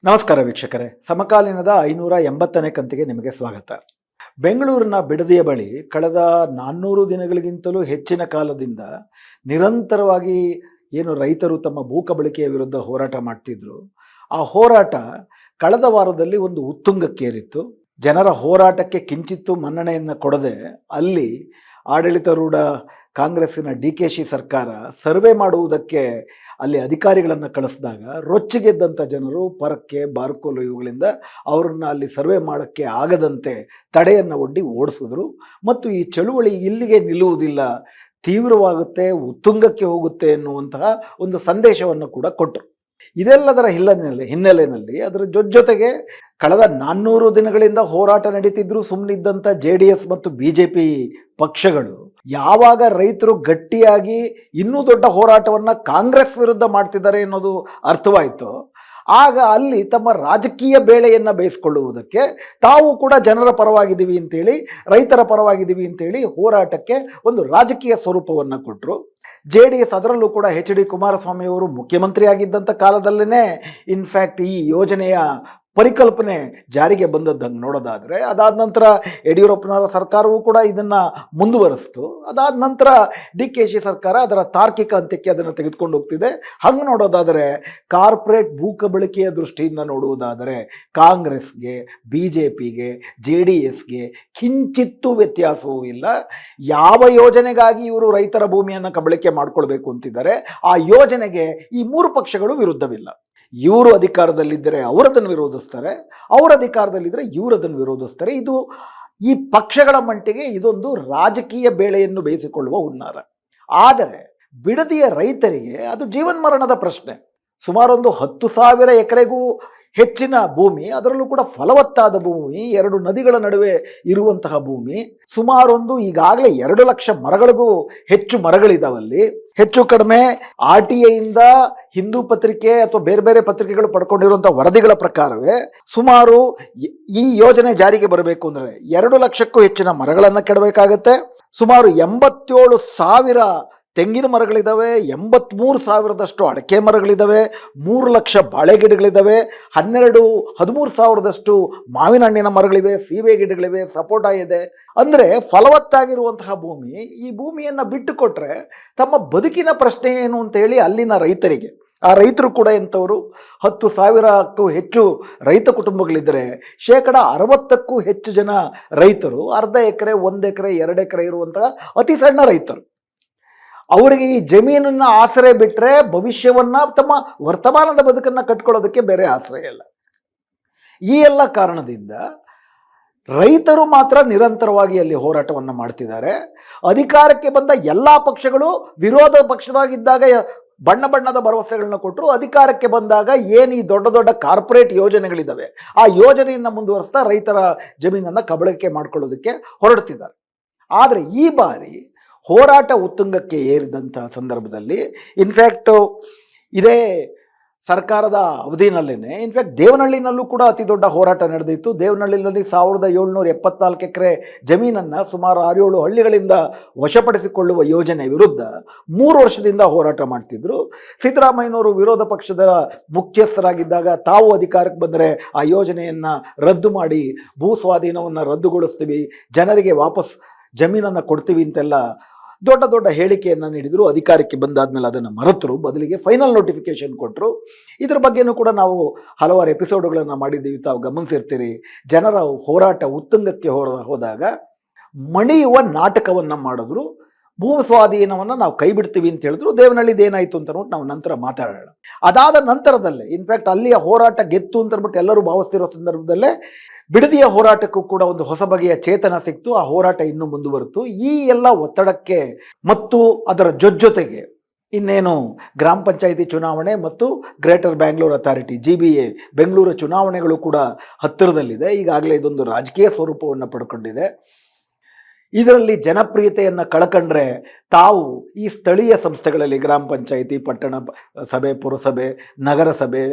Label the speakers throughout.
Speaker 1: ನಮಸ್ಕಾರ ವೀಕ್ಷಕರೇ, ಸಮಕಾಲೀನದ 580ನೇ ಕಂತಿಗೆ ನಿಮಗೆ ಸ್ವಾಗತ. ಬೆಂಗಳೂರಿನ ಬಿಡದಿಯ ಬಳಿ ಕಳೆದ 400 ದಿನಗಳಿಗಿಂತಲೂ ಹೆಚ್ಚಿನ ಕಾಲದಿಂದ ನಿರಂತರವಾಗಿ ಏನು ರೈತರು ತಮ್ಮ ಭೂಕಬಳಿಕೆಯ ವಿರುದ್ಧ ಹೋರಾಟ ಮಾಡ್ತಿದ್ರು, ಆ ಹೋರಾಟ ಕಳೆದ ವಾರದಲ್ಲಿ ಒಂದು ಉತ್ತುಂಗಕ್ಕೇರಿತ್ತು. ಜನರ ಹೋರಾಟಕ್ಕೆ ಕಿಂಚಿತ್ತೂ ಮನ್ನಣೆಯನ್ನು ಕೊಡದೆ ಅಲ್ಲಿ ಆಡಳಿತಾರೂಢ ಕಾಂಗ್ರೆಸ್ಸಿನ DKC ಸರ್ಕಾರ ಸರ್ವೆ ಮಾಡುವುದಕ್ಕೆ ಅಲ್ಲಿ ಅಧಿಕಾರಿಗಳನ್ನು ಕಳಿಸಿದಾಗ ರೊಚ್ಚಿಗೆದ್ದಂಥ ಜನರು ಪರಕ್ಕೆ ಬಾರ್ಕೋಲು ಇವುಗಳಿಂದ ಅವರನ್ನು ಅಲ್ಲಿ ಸರ್ವೆ ಮಾಡೋಕ್ಕೆ ಆಗದಂತೆ ತಡೆಯನ್ನು ಒಡ್ಡಿ ಓಡಿಸಿದ್ರು. ಮತ್ತು ಈ ಚಳುವಳಿ ಇಲ್ಲಿಗೆ ನಿಲ್ಲುವುದಿಲ್ಲ, ತೀವ್ರವಾಗುತ್ತೆ, ಉತ್ತುಂಗಕ್ಕೆ ಹೋಗುತ್ತೆ ಎನ್ನುವಂತಹ ಒಂದು ಸಂದೇಶವನ್ನು ಕೂಡ ಕೊಟ್ಟರು. ಇದೆಲ್ಲದರ ಹಿನ್ನೆಲೆಯಲ್ಲಿ ಅದರ ಜೊತೆಗೆ ಕಳೆದ 400 ದಿನಗಳಿಂದ ಹೋರಾಟ ನಡೀತಿದ್ರು ಸುಮ್ಮನಿದ್ದಂಥ JDS ಮತ್ತು BJP ಪಕ್ಷಗಳು ಯಾವಾಗ ರೈತರು ಗಟ್ಟಿಯಾಗಿ ಇನ್ನೂ ದೊಡ್ಡ ಹೋರಾಟವನ್ನು ಕಾಂಗ್ರೆಸ್ ವಿರುದ್ಧ ಮಾಡ್ತಿದ್ದಾರೆ ಅನ್ನೋದು ಅರ್ಥವಾಯಿತು, ಆಗ ಅಲ್ಲಿ ತಮ್ಮ ರಾಜಕೀಯ ಬೇಳೆಯನ್ನು ಬೇಯಿಸ್ಕೊಳ್ಳುವುದಕ್ಕೆ ತಾವು ಕೂಡ ಜನರ ಪರವಾಗಿದ್ದೀವಿ ಅಂತೇಳಿ, ರೈತರ ಪರವಾಗಿದ್ದೀವಿ ಅಂತೇಳಿ ಹೋರಾಟಕ್ಕೆ ಒಂದು ರಾಜಕೀಯ ಸ್ವರೂಪವನ್ನು ಕೊಟ್ಟರು. JDS ಅದರಲ್ಲೂ ಕೂಡ HD ಕುಮಾರಸ್ವಾಮಿ ಅವರು ಮುಖ್ಯಮಂತ್ರಿ ಆಗಿದ್ದಂಥ ಕಾಲದಲ್ಲೇ ಇನ್ಫ್ಯಾಕ್ಟ್ ಈ ಯೋಜನೆಯ ಪರಿಕಲ್ಪನೆ ಜಾರಿಗೆ ಬಂದದ್ದನ್ನು ನೋಡೋದಾದರೆ, ಅದಾದ ನಂತರ ಯಡಿಯೂರಪ್ಪನವರ ಸರ್ಕಾರವೂ ಕೂಡ ಇದನ್ನು ಮುಂದುವರಿಸ್ತು. ಅದಾದ ನಂತರ DKC ಸರ್ಕಾರ ಅದರ ತಾರ್ಕಿಕ ಅಂತ್ಯಕ್ಕೆ ಅದನ್ನು ತೆಗೆದುಕೊಂಡು ಹೋಗ್ತಿದೆ. ಹಂಗೆ ನೋಡೋದಾದರೆ ಕಾರ್ಪೊರೇಟ್ ಭೂಕಬಳಿಕೆಯ ದೃಷ್ಟಿಯಿಂದ ನೋಡುವುದಾದರೆ ಕಾಂಗ್ರೆಸ್ಗೆ, BJPಗೆ, JDSಗೆ ಕಿಂಚಿತ್ತೂ ವ್ಯತ್ಯಾಸವೂ ಇಲ್ಲ. ಯಾವ ಯೋಜನೆಗಾಗಿ ಇವರು ರೈತರ ಭೂಮಿಯನ್ನು ಕಬಳಿಕೆ ಮಾಡಿಕೊಳ್ಬೇಕು ಅಂತಿದ್ದಾರೆ, ಆ ಯೋಜನೆಗೆ ಈ ಮೂರು ಪಕ್ಷಗಳು ವಿರುದ್ಧವಿಲ್ಲ. ಇವರು ಅಧಿಕಾರದಲ್ಲಿದ್ದರೆ ಅವರದನ್ನು ವಿರೋಧಿಸ್ತಾರೆ, ಅವರ ಅಧಿಕಾರದಲ್ಲಿದ್ದರೆ ಇವರದನ್ನು ವಿರೋಧಿಸ್ತಾರೆ. ಇದು ಈ ಪಕ್ಷಗಳ ಮಟ್ಟಿಗೆ ಇದೊಂದು ರಾಜಕೀಯ ಬೇಳೆಯನ್ನು ಬೇಯಿಸಿಕೊಳ್ಳುವ ಹುನ್ನಾರ. ಆದರೆ ಬಿಡದಿಯ ರೈತರಿಗೆ ಅದು ಜೀವನ್ಮರಣದ ಪ್ರಶ್ನೆ. ಸುಮಾರೊಂದು 10,000 ಎಕರೆಗೂ ಹೆಚ್ಚಿನ ಭೂಮಿ, ಅದರಲ್ಲೂ ಕೂಡ ಫಲವತ್ತಾದ ಭೂಮಿ, 2 ನದಿಗಳ ನಡುವೆ ಇರುವಂತಹ ಭೂಮಿ, ಸುಮಾರೊಂದು ಈಗಾಗಲೇ 2 ಲಕ್ಷ ಮರಗಳಿಗೂ ಹೆಚ್ಚು ಮರಗಳಿದಾವಲ್ಲಿ. ಹೆಚ್ಚು ಕಡಿಮೆ RTIಯಿಂದ ಹಿಂದೂ ಪತ್ರಿಕೆ ಅಥವಾ ಬೇರೆ ಬೇರೆ ಪತ್ರಿಕೆಗಳು ಪಡ್ಕೊಂಡಿರುವಂಥ ವರದಿಗಳ ಪ್ರಕಾರವೇ ಸುಮಾರು ಈ ಯೋಜನೆ ಜಾರಿಗೆ ಬರಬೇಕು ಅಂದರೆ 2 ಲಕ್ಷಕ್ಕೂ ಹೆಚ್ಚಿನ ಮರಗಳನ್ನು ಕೆಡಬೇಕಾಗತ್ತೆ. ಸುಮಾರು 87,000 ತೆಂಗಿನ ಮರಗಳಿದ್ದಾವೆ, 83,000ದಷ್ಟು ಅಡಕೆ ಮರಗಳಿದ್ದಾವೆ, 3 ಲಕ್ಷ ಬಾಳೆ ಗಿಡಗಳಿದ್ದಾವೆ, 13,000ದಷ್ಟು ಮಾವಿನ ಹಣ್ಣಿನ ಮರಗಳಿವೆ, ಸೀಬೆ ಗಿಡಗಳಿವೆ, ಸಪೋಟ ಇದೆ. ಅಂದರೆ ಫಲವತ್ತಾಗಿರುವಂತಹ ಭೂಮಿ, ಈ ಭೂಮಿಯನ್ನು ಬಿಟ್ಟು ಕೊಟ್ಟರೆ ತಮ್ಮ ಬದುಕಿನ ಪ್ರಶ್ನೆ ಏನು ಅಂತೇಳಿ ಅಲ್ಲಿನ ರೈತರಿಗೆ, ಆ ರೈತರು ಕೂಡ ಎಂಥವರು, 10,000ಕ್ಕೂ ಹೆಚ್ಚು ರೈತ ಕುಟುಂಬಗಳಿದ್ದರೆ 60%ಕ್ಕೂ ಹೆಚ್ಚು ಜನ ರೈತರು ಅರ್ಧ ಎಕರೆ, 1 ಎಕರೆ, 2 ಎಕರೆ ಇರುವಂತಹ ಅತಿ ಸಣ್ಣ ರೈತರು. ಅವರಿಗೆ ಈ ಜಮೀನನ್ನು ಆಸರೆ ಬಿಟ್ಟರೆ ಭವಿಷ್ಯವನ್ನು, ತಮ್ಮ ವರ್ತಮಾನದ ಬದುಕನ್ನು ಕಟ್ಕೊಳ್ಳೋದಕ್ಕೆ ಬೇರೆ ಆಶ್ರಯ ಇಲ್ಲ. ಈ ಎಲ್ಲ ಕಾರಣದಿಂದ ರೈತರು ಮಾತ್ರ ನಿರಂತರವಾಗಿ ಅಲ್ಲಿ ಹೋರಾಟವನ್ನು ಮಾಡ್ತಿದ್ದಾರೆ. ಅಧಿಕಾರಕ್ಕೆ ಬಂದ ಎಲ್ಲ ಪಕ್ಷಗಳು ವಿರೋಧ ಪಕ್ಷವಾಗಿದ್ದಾಗ ಬಣ್ಣ ಬಣ್ಣದ ಭರವಸೆಗಳನ್ನ ಕೊಟ್ಟರು. ಅಧಿಕಾರಕ್ಕೆ ಬಂದಾಗ ಏನು ಈ ದೊಡ್ಡ ದೊಡ್ಡ ಕಾರ್ಪೊರೇಟ್ ಯೋಜನೆಗಳಿದ್ದಾವೆ, ಆ ಯೋಜನೆಯನ್ನು ಮುಂದುವರಿಸ್ತಾ ರೈತರ ಜಮೀನನ್ನು ಕಬಳಿಕೆ ಮಾಡ್ಕೊಳ್ಳೋದಕ್ಕೆ ಹೊರಡ್ತಿದ್ದಾರೆ. ಆದರೆ ಈ ಬಾರಿ ಹೋರಾಟ ಉತ್ತುಂಗಕ್ಕೆ ಏರಿದಂಥ ಸಂದರ್ಭದಲ್ಲಿ ಇನ್ಫ್ಯಾಕ್ಟು ಇದೇ ಸರ್ಕಾರದ ಅವಧಿನಲ್ಲೇ ಇನ್ಫ್ಯಾಕ್ಟ್ ದೇವನಹಳ್ಳಿನಲ್ಲೂ ಕೂಡ ಅತಿ ದೊಡ್ಡ ಹೋರಾಟ ನಡೆದಿತ್ತು. ದೇವನಹಳ್ಳಿನಲ್ಲಿ 1,774 ಎಕರೆ ಜಮೀನನ್ನು ಸುಮಾರು 6-7 ಹಳ್ಳಿಗಳಿಂದ ವಶಪಡಿಸಿಕೊಳ್ಳುವ ಯೋಜನೆ ವಿರುದ್ಧ 3 ವರ್ಷದಿಂದ ಹೋರಾಟ ಮಾಡ್ತಿದ್ರು. ಸಿದ್ದರಾಮಯ್ಯನವರು ವಿರೋಧ ಪಕ್ಷದ ಮುಖ್ಯಸ್ಥರಾಗಿದ್ದಾಗ ತಾವು ಅಧಿಕಾರಕ್ಕೆ ಬಂದರೆ ಆ ಯೋಜನೆಯನ್ನು ರದ್ದು ಮಾಡಿ ಭೂ ಸ್ವಾಧೀನವನ್ನು ರದ್ದುಗೊಳಿಸ್ತೀವಿ, ಜನರಿಗೆ ವಾಪಸ್ ಜಮೀನನ್ನು ಕೊಡ್ತೀವಿ ಅಂತೆಲ್ಲ ದೊಡ್ಡ ದೊಡ್ಡ ಹೇಳಿಕೆಯನ್ನು ನೀಡಿದರು. ಅಧಿಕಾರಕ್ಕೆ ಬಂದಾದ್ಮೇಲೆ ಅದನ್ನು ಮರೆತರು, ಬದಲಿಗೆ ಫೈನಲ್ ನೋಟಿಫಿಕೇಶನ್ ಕೊಟ್ಟರು. ಇದ್ರ ಬಗ್ಗೆನೂ ಕೂಡ ನಾವು ಹಲವಾರು ಎಪಿಸೋಡ್ಗಳನ್ನು ಮಾಡಿದ್ದೀವಿ, ತಾವು ಗಮನಿಸಿರ್ತೀರಿ. ಜನರ ಹೋರಾಟ ಉತ್ತುಂಗಕ್ಕೆ ಹೋದಾಗ ಮಣಿಯುವ ನಾಟಕವನ್ನು ಮಾಡಿದ್ರು. ಭೂ ಸ್ವಾಧೀನವನ್ನು ನಾವು ಕೈ ಬಿಡ್ತೀವಿ ಅಂತ ಹೇಳಿದ್ರು. ದೇವನಹಳ್ಳಿದು ಏನಾಯಿತು ಅಂತ ಅಂದ್ಬಿಟ್ಟು ನಾವು ನಂತರ ಮಾತಾಡೋಣ. ಅದಾದ ನಂತರದಲ್ಲೇ ಇನ್ಫ್ಯಾಕ್ಟ್ ಅಲ್ಲಿಯ ಹೋರಾಟ ಗೆತ್ತು ಅಂತ ಅಂದ್ಬಿಟ್ಟು ಎಲ್ಲರೂ ಭಾವಿಸ್ತಿರೋ ಸಂದರ್ಭದಲ್ಲೇ ಬಿಡದಿಯ ಹೋರಾಟಕ್ಕೂ ಕೂಡ ಒಂದು ಹೊಸ ಬಗೆಯ ಚೇತನ ಸಿಕ್ತು. ಆ ಹೋರಾಟ ಇನ್ನೂ ಮುಂದುವರಿತು. ಈ ಎಲ್ಲ ಒತ್ತಡಕ್ಕೆ ಮತ್ತು ಅದರ ಜೊತೆಗೆ ಇನ್ನೇನು ಗ್ರಾಮ ಪಂಚಾಯಿತಿ ಚುನಾವಣೆ ಮತ್ತು greater Bangalore authority GBA Bengaluru ಚುನಾವಣೆಗಳು ಕೂಡ ಹತ್ತಿರದಲ್ಲಿದೆ. ಈಗಾಗಲೇ ಇದೊಂದು ರಾಜಕೀಯ ಸ್ವರೂಪವನ್ನು ಪಡ್ಕೊಂಡಿದೆ. ಇದರಲ್ಲಿ ಜನಪ್ರಿಯತೆಯನ್ನು ಕಳ್ಕೊಂಡ್ರೆ ತಾವು ಈ ಸ್ಥಳೀಯ ಸಂಸ್ಥೆಗಳಲ್ಲಿ ಗ್ರಾಮ ಪಂಚಾಯಿತಿ, ಪಟ್ಟಣ ಸಭೆ, ಪುರಸಭೆ, ನಗರಸಭೆ,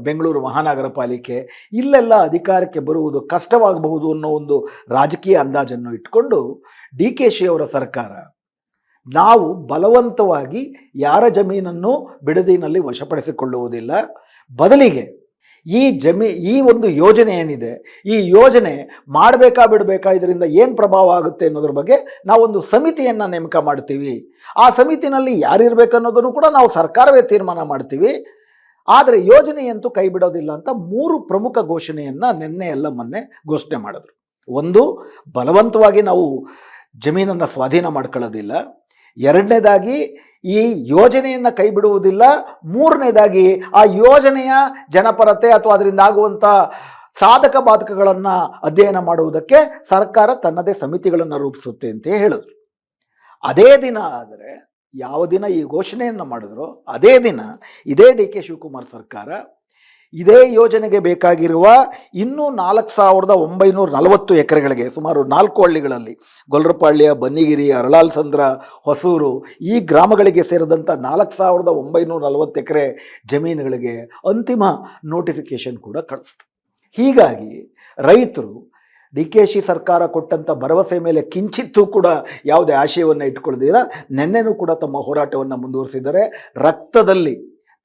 Speaker 1: ಬೆಂಗಳೂರು ಮಹಾನಗರ ಪಾಲಿಕೆ ಇಲ್ಲೆಲ್ಲ ಅಧಿಕಾರಕ್ಕೆ ಬರುವುದು ಕಷ್ಟವಾಗಬಹುದು ಅನ್ನೋ ಒಂದು ರಾಜಕೀಯ ಅಂದಾಜನ್ನು ಇಟ್ಕೊಂಡು DKC ಅವರ ಸರ್ಕಾರ ನಾವು ಬಲವಂತವಾಗಿ ಯಾರ ಜಮೀನನ್ನು ಬಿಡದಿನಲ್ಲಿ ವಶಪಡಿಸಿಕೊಳ್ಳುವುದಿಲ್ಲ, ಬದಲಿಗೆ ಈ ಒಂದು ಯೋಜನೆ ಏನಿದೆ, ಈ ಯೋಜನೆ ಮಾಡಬೇಕಾ ಬಿಡಬೇಕಾ, ಇದರಿಂದ ಏನು ಪ್ರಭಾವ ಆಗುತ್ತೆ ಅನ್ನೋದ್ರ ಬಗ್ಗೆ ನಾವೊಂದು ಸಮಿತಿಯನ್ನು ನೇಮಕ ಮಾಡ್ತೀವಿ. ಆ ಸಮಿತಿನಲ್ಲಿ ಯಾರಿರ್ಬೇಕನ್ನೋದನ್ನು ಕೂಡ ನಾವು ಸರ್ಕಾರವೇ ತೀರ್ಮಾನ ಮಾಡ್ತೀವಿ. ಆದರೆ ಯೋಜನೆಯಂತೂ ಕೈ ಬಿಡೋದಿಲ್ಲ ಅಂತ 3 ಪ್ರಮುಖ ಘೋಷಣೆಯನ್ನು ನಿನ್ನೆ ಎಲ್ಲ ಮೊನ್ನೆ ಘೋಷಣೆ ಮಾಡಿದ್ರು. ಒಂದು, ಬಲವಂತವಾಗಿ ನಾವು ಜಮೀನನ್ನು ಸ್ವಾಧೀನ ಮಾಡ್ಕೊಳ್ಳೋದಿಲ್ಲ. ಎರಡನೇದಾಗಿ, ಈ ಯೋಜನೆಯನ್ನು ಕೈ ಬಿಡುವುದಿಲ್ಲ. ಮೂರನೇದಾಗಿ, ಆ ಯೋಜನೆಯ ಜನಪರತೆ ಅಥವಾ ಅದರಿಂದ ಆಗುವಂಥ ಸಾಧಕ ಬಾಧಕಗಳನ್ನು ಅಧ್ಯಯನ ಮಾಡುವುದಕ್ಕೆ ಸರ್ಕಾರ ತನ್ನದೇ ಸಮಿತಿಗಳನ್ನು ರೂಪಿಸುತ್ತೆ ಅಂತ ಹೇಳಿದ್ರು. ಅದೇ ದಿನ ಆದರೆ, ಯಾವ ದಿನ ಈ ಘೋಷಣೆಯನ್ನು ಮಾಡಿದ್ರು ಅದೇ ದಿನ ಇದೇ DK ಶಿವಕುಮಾರ್ ಸರ್ಕಾರ ಇದೇ ಯೋಜನೆಗೆ ಬೇಕಾಗಿರುವ ಇನ್ನೂ 4,940 ಎಕರೆಗಳಿಗೆ, ಸುಮಾರು 4 ಹಳ್ಳಿಗಳಲ್ಲಿ, ಗೊಲ್ಲರಪಾಳ್ಯ, ಬನ್ನಿಗಿರಿ, ಅರಳಾಲ್ಸಂದ್ರ, ಹೊಸೂರು, ಈ ಗ್ರಾಮಗಳಿಗೆ ಸೇರಿದಂಥ 4,940 ಎಕರೆ ಜಮೀನುಗಳಿಗೆ ಅಂತಿಮ ನೋಟಿಫಿಕೇಶನ್ ಕೂಡ ಕಳಿಸ್ತು. ಹೀಗಾಗಿ ರೈತರು DKಶಿ ಸರ್ಕಾರ ಕೊಟ್ಟಂಥ ಭರವಸೆ ಮೇಲೆ ಕಿಂಚಿತ್ತೂ ಕೂಡ ಯಾವುದೇ ಆಶಯವನ್ನು ಇಟ್ಕೊಳ್ಳದಿರ ನೆನ್ನೆನೂ ಕೂಡ ತಮ್ಮ ಹೋರಾಟವನ್ನು ಮುಂದುವರಿಸಿದ್ದಾರೆ.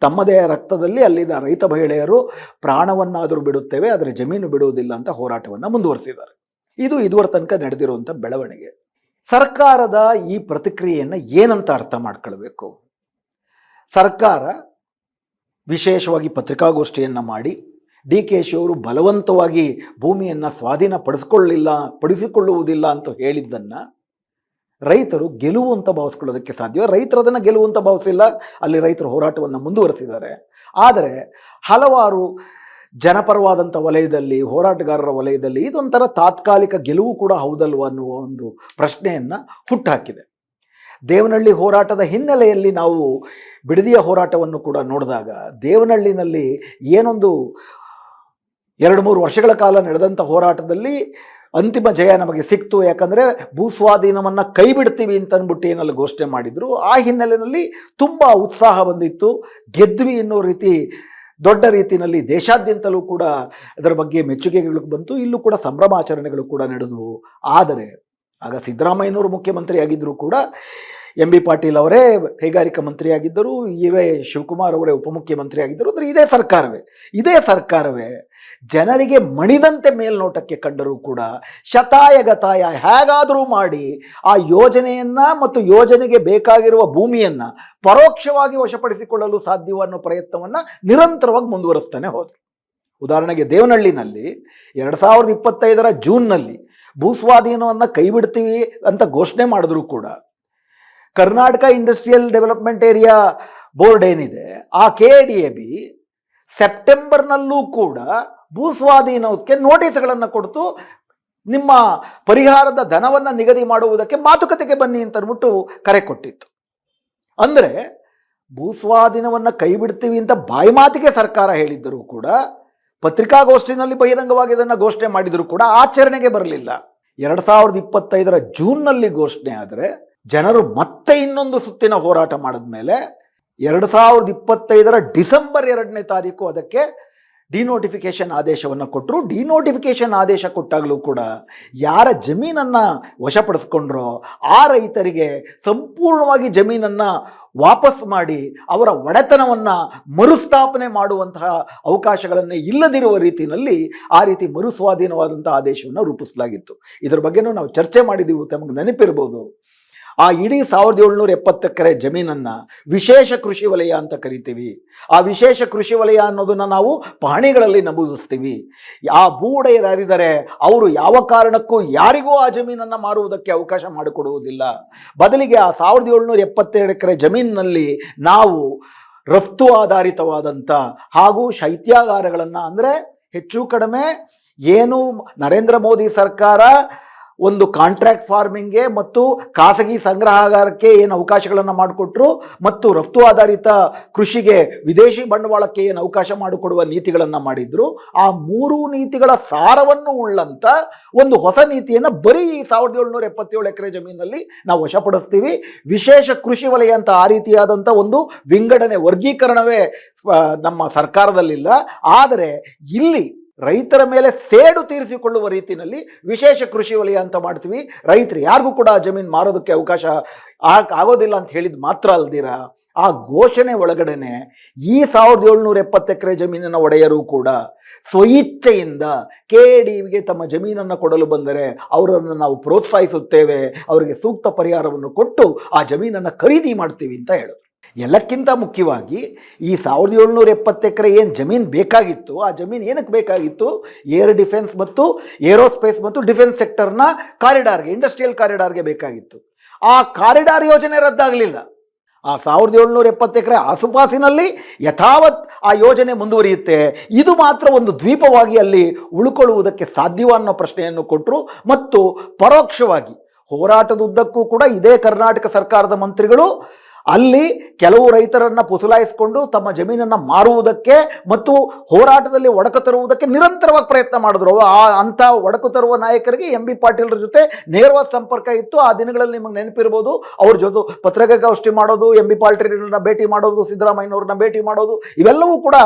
Speaker 1: ತಮ್ಮದೇ ರಕ್ತದಲ್ಲಿ ಅಲ್ಲಿನ ರೈತ ಮಹಿಳೆಯರು ಪ್ರಾಣವನ್ನಾದರೂ ಬಿಡುತ್ತೇವೆ, ಆದರೆ ಜಮೀನು ಬಿಡುವುದಿಲ್ಲ ಅಂತ ಹೋರಾಟವನ್ನು ಮುಂದುವರಿಸಿದ್ದಾರೆ. ಇದು ಇದುವರ ತನಕ ನಡೆದಿರುವಂಥ ಬೆಳವಣಿಗೆ. ಸರ್ಕಾರದ ಈ ಪ್ರತಿಕ್ರಿಯೆಯನ್ನು ಏನಂತ ಅರ್ಥ ಮಾಡ್ಕೊಳ್ಬೇಕು? ಸರ್ಕಾರ ವಿಶೇಷವಾಗಿ ಪತ್ರಿಕಾಗೋಷ್ಠಿಯನ್ನು ಮಾಡಿ DKಶಿ ಅವರು ಬಲವಂತವಾಗಿ ಭೂಮಿಯನ್ನು ಪಡಿಸಿಕೊಳ್ಳುವುದಿಲ್ಲ ಅಂತ ಹೇಳಿದ್ದನ್ನು ರೈತರು ಗೆಲುವು ಅಂತ ಭಾವಿಸ್ಕೊಳ್ಳೋದಕ್ಕೆ ಸಾಧ್ಯ. ರೈತರು ಅದನ್ನು ಗೆಲುವು ಅಂತ ಭಾವಿಸಿಲ್ಲ, ಅಲ್ಲಿ ರೈತರು ಹೋರಾಟವನ್ನು ಮುಂದುವರಿಸಿದ್ದಾರೆ. ಆದರೆ ಹಲವಾರು ಜನಪರವಾದಂಥ ವಲಯದಲ್ಲಿ, ಹೋರಾಟಗಾರರ ವಲಯದಲ್ಲಿ ಇದೊಂಥರ ತಾತ್ಕಾಲಿಕ ಗೆಲುವು ಕೂಡ ಹೌದಲ್ವ ಅನ್ನುವ ಒಂದು ಪ್ರಶ್ನೆಯನ್ನು ಹುಟ್ಟುಹಾಕಿದೆ. ದೇವನಹಳ್ಳಿ ಹೋರಾಟದ ಹಿನ್ನೆಲೆಯಲ್ಲಿ ನಾವು ಬಿಡದಿಯ ಹೋರಾಟವನ್ನು ಕೂಡ ನೋಡಿದಾಗ, ದೇವನಹಳ್ಳಿನಲ್ಲಿ ಏನೊಂದು 2-3 ವರ್ಷಗಳ ಕಾಲ ನಡೆದಂಥ ಹೋರಾಟದಲ್ಲಿ ಅಂತಿಮ ಜಯ ನಮಗೆ ಸಿಕ್ತು. ಯಾಕಂದರೆ ಭೂಸ್ವಾಧೀನವನ್ನು ಕೈ ಬಿಡ್ತೀವಿ ಅಂತ ಅಂದ್ಬಿಟ್ಟು ಏನಲ್ಲಿ ಘೋಷಣೆ ಮಾಡಿದರು. ಆ ಹಿನ್ನೆಲೆಯಲ್ಲಿ ತುಂಬ ಉತ್ಸಾಹ ಬಂದಿತ್ತು. ಗೆದ್ವಿ ಅನ್ನೋ ರೀತಿ ದೊಡ್ಡ ರೀತಿಯಲ್ಲಿ ದೇಶಾದ್ಯಂತಲೂ ಕೂಡ ಅದರ ಬಗ್ಗೆ ಮೆಚ್ಚುಗೆಗಳು ಬಂತು. ಇಲ್ಲೂ ಕೂಡ ಸಂಭ್ರಮಾಚರಣೆಗಳು ಕೂಡ ನಡೆದವು. ಆದರೆ ಆಗ ಸಿದ್ದರಾಮಯ್ಯನವರು ಮುಖ್ಯಮಂತ್ರಿಯಾಗಿದ್ದರೂ ಕೂಡ MB ಪಾಟೀಲ್ ಅವರೇ ಕೈಗಾರಿಕಾ ಮಂತ್ರಿಯಾಗಿದ್ದರು, ಶಿವಕುಮಾರ್ ಅವರೇ ಉಪಮುಖ್ಯಮಂತ್ರಿ ಆಗಿದ್ದರು. ಅಂದರೆ ಇದೇ ಸರ್ಕಾರವೇ ಜನರಿಗೆ ಮಣಿದಂತೆ ಮೇಲ್ನೋಟಕ್ಕೆ ಕಂಡರೂ ಕೂಡ ಶತಾಯಗತಾಯ ಹೇಗಾದರೂ ಮಾಡಿ ಆ ಯೋಜನೆಯನ್ನು ಮತ್ತು ಯೋಜನೆಗೆ ಬೇಕಾಗಿರುವ ಭೂಮಿಯನ್ನು ಪರೋಕ್ಷವಾಗಿ ವಶಪಡಿಸಿಕೊಳ್ಳಲು ಸಾಧ್ಯವನ್ನೋ ಪ್ರಯತ್ನವನ್ನು ನಿರಂತರವಾಗಿ ಮುಂದುವರಿಸ್ತಾನೆ ಹೋದರು. ಉದಾಹರಣೆಗೆ ದೇವನಹಳ್ಳಿನಲ್ಲಿ 2025ರ ಜೂನ್ನಲ್ಲಿ ಭೂಸ್ವಾಧೀನವನ್ನು ಕೈಬಿಡ್ತೀವಿ ಅಂತ ಘೋಷಣೆ ಮಾಡಿದ್ರು ಕೂಡ Karnataka industrial development area board ಏನಿದೆ, ಆ KIDAB ಸೆಪ್ಟೆಂಬರ್ನಲ್ಲೂ ಕೂಡ ಭೂಸ್ವಾಧೀನಕ್ಕೆ ನೋಟಿಸ್ಗಳನ್ನು ಕೊಡ್ತು, ನಿಮ್ಮ ಪರಿಹಾರದ ಧನವನ್ನು ನಿಗದಿ ಮಾಡುವುದಕ್ಕೆ ಮಾತುಕತೆಗೆ ಬನ್ನಿ ಅಂತ ಅಂದ್ಬಿಟ್ಟು ಕರೆ ಕೊಟ್ಟಿತ್ತು. ಅಂದರೆ ಭೂಸ್ವಾಧೀನವನ್ನು ಕೈ ಬಿಡ್ತೀವಿ ಅಂತ ಬಾಯಿ ಮಾತಿಗೆ ಸರ್ಕಾರ ಹೇಳಿದ್ದರೂ ಕೂಡ, ಪತ್ರಿಕಾಗೋಷ್ಠಿನಲ್ಲಿ ಬಹಿರಂಗವಾಗಿ ಇದನ್ನು ಘೋಷಣೆ ಮಾಡಿದರೂ ಕೂಡ ಆಚರಣೆಗೆ ಬರಲಿಲ್ಲ. 2025ರ ಜೂನ್ನಲ್ಲಿ ಘೋಷಣೆ ಆದರೆ ಜನರು ಮತ್ತೆ ಇನ್ನೊಂದು ಸುತ್ತಿನ ಹೋರಾಟ ಮಾಡಿದ ಮೇಲೆ 2025ರ ಡಿಸೆಂಬರ್ 2ನೇ ತಾರೀಕು ಅದಕ್ಕೆ ಡಿನೋಟಿಫಿಕೇಶನ್ ಆದೇಶವನ್ನು ಕೊಟ್ಟರು. ಡಿನೋಟಿಫಿಕೇಶನ್ ಆದೇಶ ಕೊಟ್ಟಾಗಲೂ ಕೂಡ ಯಾರ ಜಮೀನನ್ನು ವಶಪಡಿಸ್ಕೊಂಡ್ರೋ ಆ ರೈತರಿಗೆ ಸಂಪೂರ್ಣವಾಗಿ ಜಮೀನನ್ನು ವಾಪಸ್ ಮಾಡಿ ಅವರ ಒಡೆತನವನ್ನು ಮರುಸ್ಥಾಪನೆ ಮಾಡುವಂತಹ ಅವಕಾಶಗಳನ್ನೇ ಇಲ್ಲದಿರುವ ರೀತಿಯಲ್ಲಿ ಆ ರೀತಿ ಮರುಸ್ವಾಧೀನವಾದಂಥ ಆದೇಶವನ್ನು ರೂಪಿಸಲಾಗಿತ್ತು. ಇದರ ಬಗ್ಗೆನೂ ನಾವು ಚರ್ಚೆ ಮಾಡಿದ್ದೀವಿ, ತಮಗೆ ನೆನಪಿರ್ಬೋದು. ಆ ಇಡೀ 1770 ಎಕರೆ ಜಮೀನನ್ನು ವಿಶೇಷ ಕೃಷಿ ವಲಯ ಅಂತ ಕರಿತೀವಿ. ಆ ವಿಶೇಷ ಕೃಷಿ ವಲಯ ಅನ್ನೋದನ್ನು ನಾವು ಪಹಣಿಗಳಲ್ಲಿ ನಮೂದಿಸ್ತೀವಿ. ಆ ಭೂ ಒಡೆಯರು ಯಾರಿದ್ದಾರೆ ಅವರು ಯಾವ ಕಾರಣಕ್ಕೂ ಯಾರಿಗೂ ಆ ಜಮೀನನ್ನು ಮಾರುವುದಕ್ಕೆ ಅವಕಾಶ ಮಾಡಿಕೊಡುವುದಿಲ್ಲ. ಬದಲಿಗೆ ಆ 1772 ಎಕರೆ ಜಮೀನಿನಲ್ಲಿ ನಾವು ರಫ್ತು ಆಧಾರಿತವಾದಂಥ ಹಾಗೂ ಶೈತ್ಯಾಗಾರಗಳನ್ನು, ಅಂದರೆ ಹೆಚ್ಚು ಕಡಿಮೆ ಏನು ನರೇಂದ್ರ ಮೋದಿ ಸರ್ಕಾರ ಒಂದು ಕಾಂಟ್ರಾಕ್ಟ್ ಫಾರ್ಮಿಂಗ್ಗೆ ಮತ್ತು ಖಾಸಗಿ ಸಂಗ್ರಹಾಗಾರಕ್ಕೆ ಏನು ಅವಕಾಶಗಳನ್ನು ಮಾಡಿಕೊಟ್ರು ಮತ್ತು ರಫ್ತು ಆಧಾರಿತ ಕೃಷಿಗೆ ವಿದೇಶಿ ಬಂಡವಾಳಕ್ಕೆ ಏನು ಅವಕಾಶ ಮಾಡಿಕೊಡುವ ನೀತಿಗಳನ್ನು ಮಾಡಿದ್ರು, ಆ 3 ನೀತಿಗಳ ಸಾರವನ್ನು ಉಳ್ಳಂಥ ಒಂದು ಹೊಸ ನೀತಿಯನ್ನು ಬರೀ 1777 ಎಕರೆ ಜಮೀನಲ್ಲಿ ನಾವು ವಶಪಡಿಸ್ತೀವಿ. ವಿಶೇಷ ಕೃಷಿ ವಲಯ ಅಂತ ಆ ರೀತಿಯಾದಂಥ ಒಂದು ವಿಂಗಡಣೆ, ವರ್ಗೀಕರಣವೇ ನಮ್ಮ ಸರ್ಕಾರದಲ್ಲಿಲ್ಲ. ಆದರೆ ಇಲ್ಲಿ ರೈತರ ಮೇಲೆ ಸೇಡು ತೀರಿಸಿಕೊಳ್ಳುವ ರೀತಿಯಲ್ಲಿ ವಿಶೇಷ ಕೃಷಿ ವಲಯ ಅಂತ ಮಾಡ್ತೀವಿ. ರೈತರು ಯಾರಿಗೂ ಕೂಡ ಜಮೀನು ಮಾರೋದಕ್ಕೆ ಅವಕಾಶ ಆಗೋದಿಲ್ಲ ಅಂತ ಹೇಳಿದ ಮಾತ್ರ ಅಲ್ದಿರ ಆ ಘೋಷಣೆ ಒಳಗಡೆನೆ ಈ 1770 ಎಕರೆ ಜಮೀನಿನ ಒಡೆಯರು ಕೂಡ ಸ್ವಇಚ್ಛೆಯಿಂದ KDಗೆ ತಮ್ಮ ಜಮೀನನ್ನು ಕೊಡಲು ಬಂದರೆ ಅವರನ್ನು ನಾವು ಪ್ರೋತ್ಸಾಹಿಸುತ್ತೇವೆ, ಅವರಿಗೆ ಸೂಕ್ತ ಪರಿಹಾರವನ್ನು ಕೊಟ್ಟು ಆ ಜಮೀನನ್ನು ಖರೀದಿ ಮಾಡ್ತೀವಿ ಅಂತ ಹೇಳಿದ್ರು. ಎಲ್ಲಕ್ಕಿಂತ ಮುಖ್ಯವಾಗಿ ಈ 1770 ಎಕರೆ ಏನು ಜಮೀನು ಬೇಕಾಗಿತ್ತು, ಆ ಜಮೀನು ಏನಕ್ಕೆ ಬೇಕಾಗಿತ್ತು? ಏರ್ ಡಿಫೆನ್ಸ್ ಮತ್ತು ಏರೋಸ್ಪೇಸ್ ಮತ್ತು ಡಿಫೆನ್ಸ್ ಸೆಕ್ಟರ್ನ ಕಾರಿಡಾರ್ಗೆ, ಇಂಡಸ್ಟ್ರಿಯಲ್ ಕಾರಿಡಾರ್ಗೆ ಬೇಕಾಗಿತ್ತು. ಆ ಕಾರಿಡಾರ್ ಯೋಜನೆ ರದ್ದಾಗಲಿಲ್ಲ. ಆ 1770 ಎಕರೆ ಆಸುಪಾಸಿನಲ್ಲಿ ಯಥಾವತ್ ಆ ಯೋಜನೆ ಮುಂದುವರಿಯುತ್ತೆ. ಇದು ಮಾತ್ರ ಒಂದು ದ್ವೀಪವಾಗಿ ಅಲ್ಲಿ ಉಳ್ಕೊಳ್ಳುವುದಕ್ಕೆ ಸಾಧ್ಯವ ಅನ್ನೋ ಪ್ರಶ್ನೆಯನ್ನು ಕೊಟ್ಟರು. ಮತ್ತು ಪರೋಕ್ಷವಾಗಿ ಹೋರಾಟದುದ್ದಕ್ಕೂ ಕೂಡ ಇದೇ ಕರ್ನಾಟಕ ಸರ್ಕಾರದ ಮಂತ್ರಿಗಳು ಅಲ್ಲಿ ಕೆಲವು ರೈತರನ್ನು ಪುಸಲಾಯಿಸಿಕೊಂಡು ತಮ್ಮ ಜಮೀನನ್ನು ಮಾರುವುದಕ್ಕೆ ಮತ್ತು ಹೋರಾಟದಲ್ಲಿ ಒಡಕು ತರುವುದಕ್ಕೆ ನಿರಂತರವಾಗಿ ಪ್ರಯತ್ನ ಮಾಡಿದ್ರು. ಅಂಥ ಒಡಕು ತರುವ ನಾಯಕರಿಗೆ MB ಪಾಟೀಲ್ರ ಜೊತೆ ನೇರವಾದ ಸಂಪರ್ಕ ಇತ್ತು. ಆ ದಿನಗಳಲ್ಲಿ ನಿಮಗೆ ನೆನಪಿರ್ಬೋದು, ಅವ್ರ ಜೊತೆ ಪತ್ರಿಕಾಗೋಷ್ಠಿ ಮಾಡೋದು, MB ಪಾಟೀಲ್ರನ್ನ ಭೇಟಿ ಮಾಡೋದು, ಸಿದ್ದರಾಮಯ್ಯನವ್ರನ್ನ ಭೇಟಿ ಮಾಡೋದು, ಇವೆಲ್ಲವೂ ಕೂಡ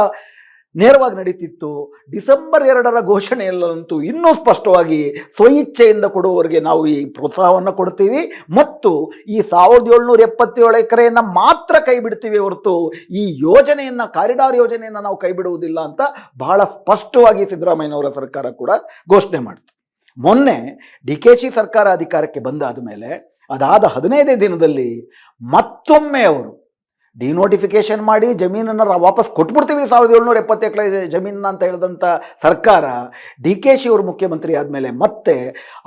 Speaker 1: ನೇರವಾಗಿ ನಡೀತಿತ್ತು. ಡಿಸೆಂಬರ್ 2ರ ಘೋಷಣೆಯಲ್ಲಂತೂ ಇನ್ನೂ ಸ್ಪಷ್ಟವಾಗಿ ಸ್ವಇಚ್ಛೆಯಿಂದ ಕೊಡುವವರಿಗೆ ನಾವು ಈ ಪ್ರೋತ್ಸಾಹವನ್ನು ಕೊಡ್ತೀವಿ ಮತ್ತು ಈ 1777 ಎಕರೆಯನ್ನು ಮಾತ್ರ ಕೈ ಬಿಡ್ತೀವಿ ಹೊರತು ಈ ಯೋಜನೆಯನ್ನು, ಕಾರಿಡಾರ್ ಯೋಜನೆಯನ್ನು ನಾವು ಕೈ ಬಿಡುವುದಿಲ್ಲ ಅಂತ ಬಹಳ ಸ್ಪಷ್ಟವಾಗಿ ಸಿದ್ದರಾಮಯ್ಯನವರ ಸರ್ಕಾರ ಕೂಡ ಘೋಷಣೆ ಮಾಡಿತು. ಮೊನ್ನೆ DKC ಸರ್ಕಾರ ಅಧಿಕಾರಕ್ಕೆ ಬಂದಾದ ಮೇಲೆ ಅದಾದ 15 ದಿನದಲ್ಲಿ ಮತ್ತೊಮ್ಮೆ ಅವರು ಡಿನೋಟಿಫಿಕೇಶನ್ ಮಾಡಿ ಜಮೀನನ್ನು ವಾಪಸ್ ಕೊಟ್ಬಿಡ್ತೀವಿ 1770 ಎಕರೆ ಜಮೀನನ್ನ ಅಂತ ಹೇಳಿದಂಥ ಸರ್ಕಾರ DKC ಅವರು ಮುಖ್ಯಮಂತ್ರಿ ಆದಮೇಲೆ ಮತ್ತೆ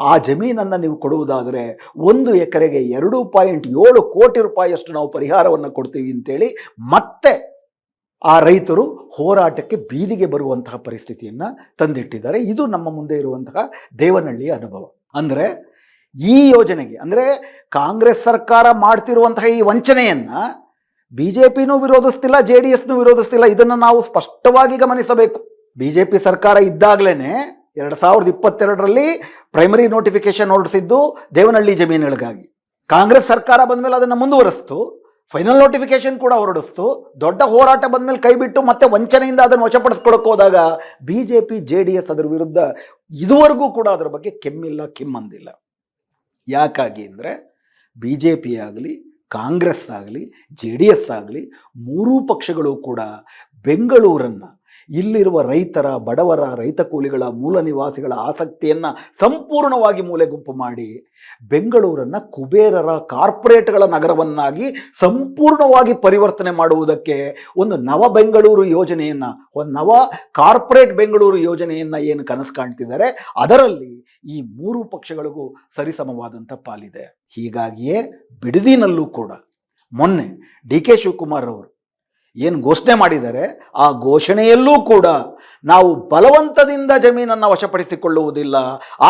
Speaker 1: ಆ ಜಮೀನನ್ನು ನೀವು ಕೊಡುವುದಾದರೆ 1 ಎಕರೆಗೆ 2.7 ಕೋಟಿ ರೂಪಾಯಿಯಷ್ಟು ನಾವು ಪರಿಹಾರವನ್ನು ಕೊಡ್ತೀವಿ ಅಂತೇಳಿ ಮತ್ತೆ ಆ ರೈತರು ಹೋರಾಟಕ್ಕೆ ಬೀದಿಗೆ ಬರುವಂತಹ ಪರಿಸ್ಥಿತಿಯನ್ನು ತಂದಿಟ್ಟಿದ್ದಾರೆ. ಇದು ನಮ್ಮ ಮುಂದೆ ಇರುವಂತಹ ದೇವನಹಳ್ಳಿಯ ಅನುಭವ. ಅಂದರೆ ಈ ಯೋಜನೆಗೆ, ಅಂದರೆ ಕಾಂಗ್ರೆಸ್ ಸರ್ಕಾರ ಮಾಡ್ತಿರುವಂತಹ ಈ ವಂಚನೆಯನ್ನು BJPನೂ ವಿರೋಧಿಸ್ತಿಲ್ಲ, JDSನೂ ವಿರೋಧಿಸ್ತಿಲ್ಲ. ಇದನ್ನು ನಾವು ಸ್ಪಷ್ಟವಾಗಿ ಗಮನಿಸಬೇಕು. BJP ಸರ್ಕಾರ ಇದ್ದಾಗಲೇ 2022ರಲ್ಲಿ ಪ್ರೈಮರಿ ನೋಟಿಫಿಕೇಶನ್ ಹೊರಡಿಸಿದ್ದು ದೇವನಹಳ್ಳಿ ಜಮೀನುಗಳಿಗಾಗಿ. ಕಾಂಗ್ರೆಸ್ ಸರ್ಕಾರ ಬಂದಮೇಲೆ ಅದನ್ನು ಮುಂದುವರಿಸ್ತು, ಫೈನಲ್ ನೋಟಿಫಿಕೇಶನ್ ಕೂಡ ಹೊರಡಿಸ್ತು. ದೊಡ್ಡ ಹೋರಾಟ ಬಂದಮೇಲೆ ಕೈಬಿಟ್ಟು ಮತ್ತೆ ವಂಚನೆಯಿಂದ ಅದನ್ನು ವಶಪಡಿಸ್ಕೊಳಕ್ಕೆ ಹೋದಾಗ BJP JDS ಅದರ ವಿರುದ್ಧ ಇದುವರೆಗೂ ಕೂಡ ಅದರ ಬಗ್ಗೆ ಕೆಮ್ಮಿಲ್ಲ, ಕಿಮ್ಮಂದಿಲ್ಲ. ಯಾಕಾಗಿ ಅಂದರೆ BJP ಆಗಲಿ, ಕಾಂಗ್ರೆಸ್ ಆಗಲಿ, JDS ಆಗಲಿ, ಮೂರೂ ಪಕ್ಷಗಳು ಕೂಡ ಬೆಂಗಳೂರನ್ನು, ಇಲ್ಲಿರುವ ರೈತರ, ಬಡವರ, ರೈತ ಕೂಲಿಗಳ, ಮೂಲ ನಿವಾಸಿಗಳ ಆಸಕ್ತಿಯನ್ನು ಸಂಪೂರ್ಣವಾಗಿ ಮೂಲೆಗುಂಪು ಮಾಡಿ ಬೆಂಗಳೂರನ್ನು ಕುಬೇರರ, ಕಾರ್ಪೊರೇಟ್ಗಳ ನಗರವನ್ನಾಗಿ ಸಂಪೂರ್ಣವಾಗಿ ಪರಿವರ್ತನೆ ಮಾಡುವುದಕ್ಕೆ ಒಂದು ನವ ಬೆಂಗಳೂರು ಯೋಜನೆಯನ್ನು, ಒಂದು ನವ ಕಾರ್ಪೊರೇಟ್ ಬೆಂಗಳೂರು ಯೋಜನೆಯನ್ನು ಏನು ಕನಸು ಕಾಣ್ತಿದ್ದಾರೆ, ಅದರಲ್ಲಿ ಈ ಮೂರು ಪಕ್ಷಗಳಿಗೂ ಸರಿಸಮವಾದಂಥ ಪಾಲಿದೆ. ಹೀಗಾಗಿಯೇ ಬಿಡದಿನಲ್ಲೂ ಕೂಡ ಮೊನ್ನೆ DK ಶಿವಕುಮಾರ್ ಅವರು ಏನು ಘೋಷಣೆ ಮಾಡಿದ್ದಾರೆ, ಆ ಘೋಷಣೆಯಲ್ಲೂ ಕೂಡ ನಾವು ಬಲವಂತದಿಂದ ಜಮೀನನ್ನು ವಶಪಡಿಸಿಕೊಳ್ಳುವುದಿಲ್ಲ,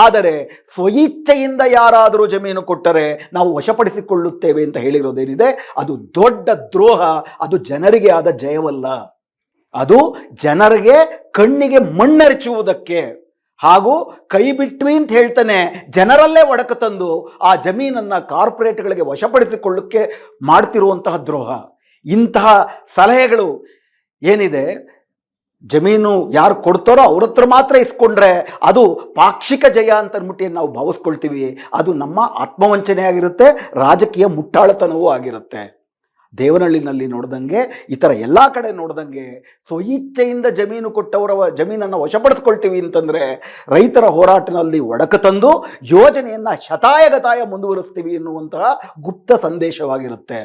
Speaker 1: ಆದರೆ ಸ್ವಇಚ್ಛೆಯಿಂದ ಯಾರಾದರೂ ಜಮೀನು ಕೊಟ್ಟರೆ ನಾವು ವಶಪಡಿಸಿಕೊಳ್ಳುತ್ತೇವೆ ಅಂತ ಹೇಳಿರೋದೇನಿದೆ, ಅದು ದೊಡ್ಡ ದ್ರೋಹ. ಅದು ಜನರಿಗೆ ಆದ ಜಯವಲ್ಲ, ಅದು ಜನರಿಗೆ ಕಣ್ಣಿಗೆ ಮಣ್ಣೆರಚುವುದಕ್ಕೆ ಹಾಗೂ ಕೈ ಬಿಟ್ವಿ ಅಂತ ಹೇಳ್ತಾನೆ ಜನರಲ್ಲೇ ಒಡಕು ತಂದು ಆ ಜಮೀನನ್ನು ಕಾರ್ಪೊರೇಟ್ಗಳಿಗೆ ವಶಪಡಿಸಿಕೊಳ್ಳಕ್ಕೆ ಮಾಡ್ತಿರುವಂತಹ ದ್ರೋಹ. ಇಂತಹ ಸಲಹೆಗಳು ಏನಿದೆ, ಜಮೀನು ಯಾರು ಕೊಡ್ತಾರೋ ಅವ್ರ ಹತ್ರ ಮಾತ್ರ ಇಸ್ಕೊಂಡ್ರೆ ಅದು ಪಾಕ್ಷಿಕ ಜಯ ಅಂತ ಅಂದ್ಬಿಟ್ಟು ನಾವು ಭಾವಿಸ್ಕೊಳ್ತೀವಿ. ಅದು ನಮ್ಮ ಆತ್ಮವಂಚನೆ ಆಗಿರುತ್ತೆ, ರಾಜಕೀಯ ಮುಟ್ಟಾಳತನವೂ ಆಗಿರುತ್ತೆ. ದೇವನಹಳ್ಳಿನಲ್ಲಿ ನೋಡ್ದಂಗೆ, ಇತರ ಎಲ್ಲ ಕಡೆ ನೋಡ್ದಂಗೆ ಸ್ವಇಚ್ಛೆಯಿಂದ ಜಮೀನು ಕೊಟ್ಟವರ ಜಮೀನನ್ನು ವಶಪಡಿಸ್ಕೊಳ್ತೀವಿ ಅಂತಂದರೆ ರೈತರ ಹೋರಾಟದಲ್ಲಿ ಒಡಕು ತಂದು ಯೋಜನೆಯನ್ನು ಶತಾಯಗತಾಯ ಮುಂದುವರಿಸ್ತೀವಿ ಎನ್ನುವಂತಹ ಗುಪ್ತ ಸಂದೇಶವಾಗಿರುತ್ತೆ.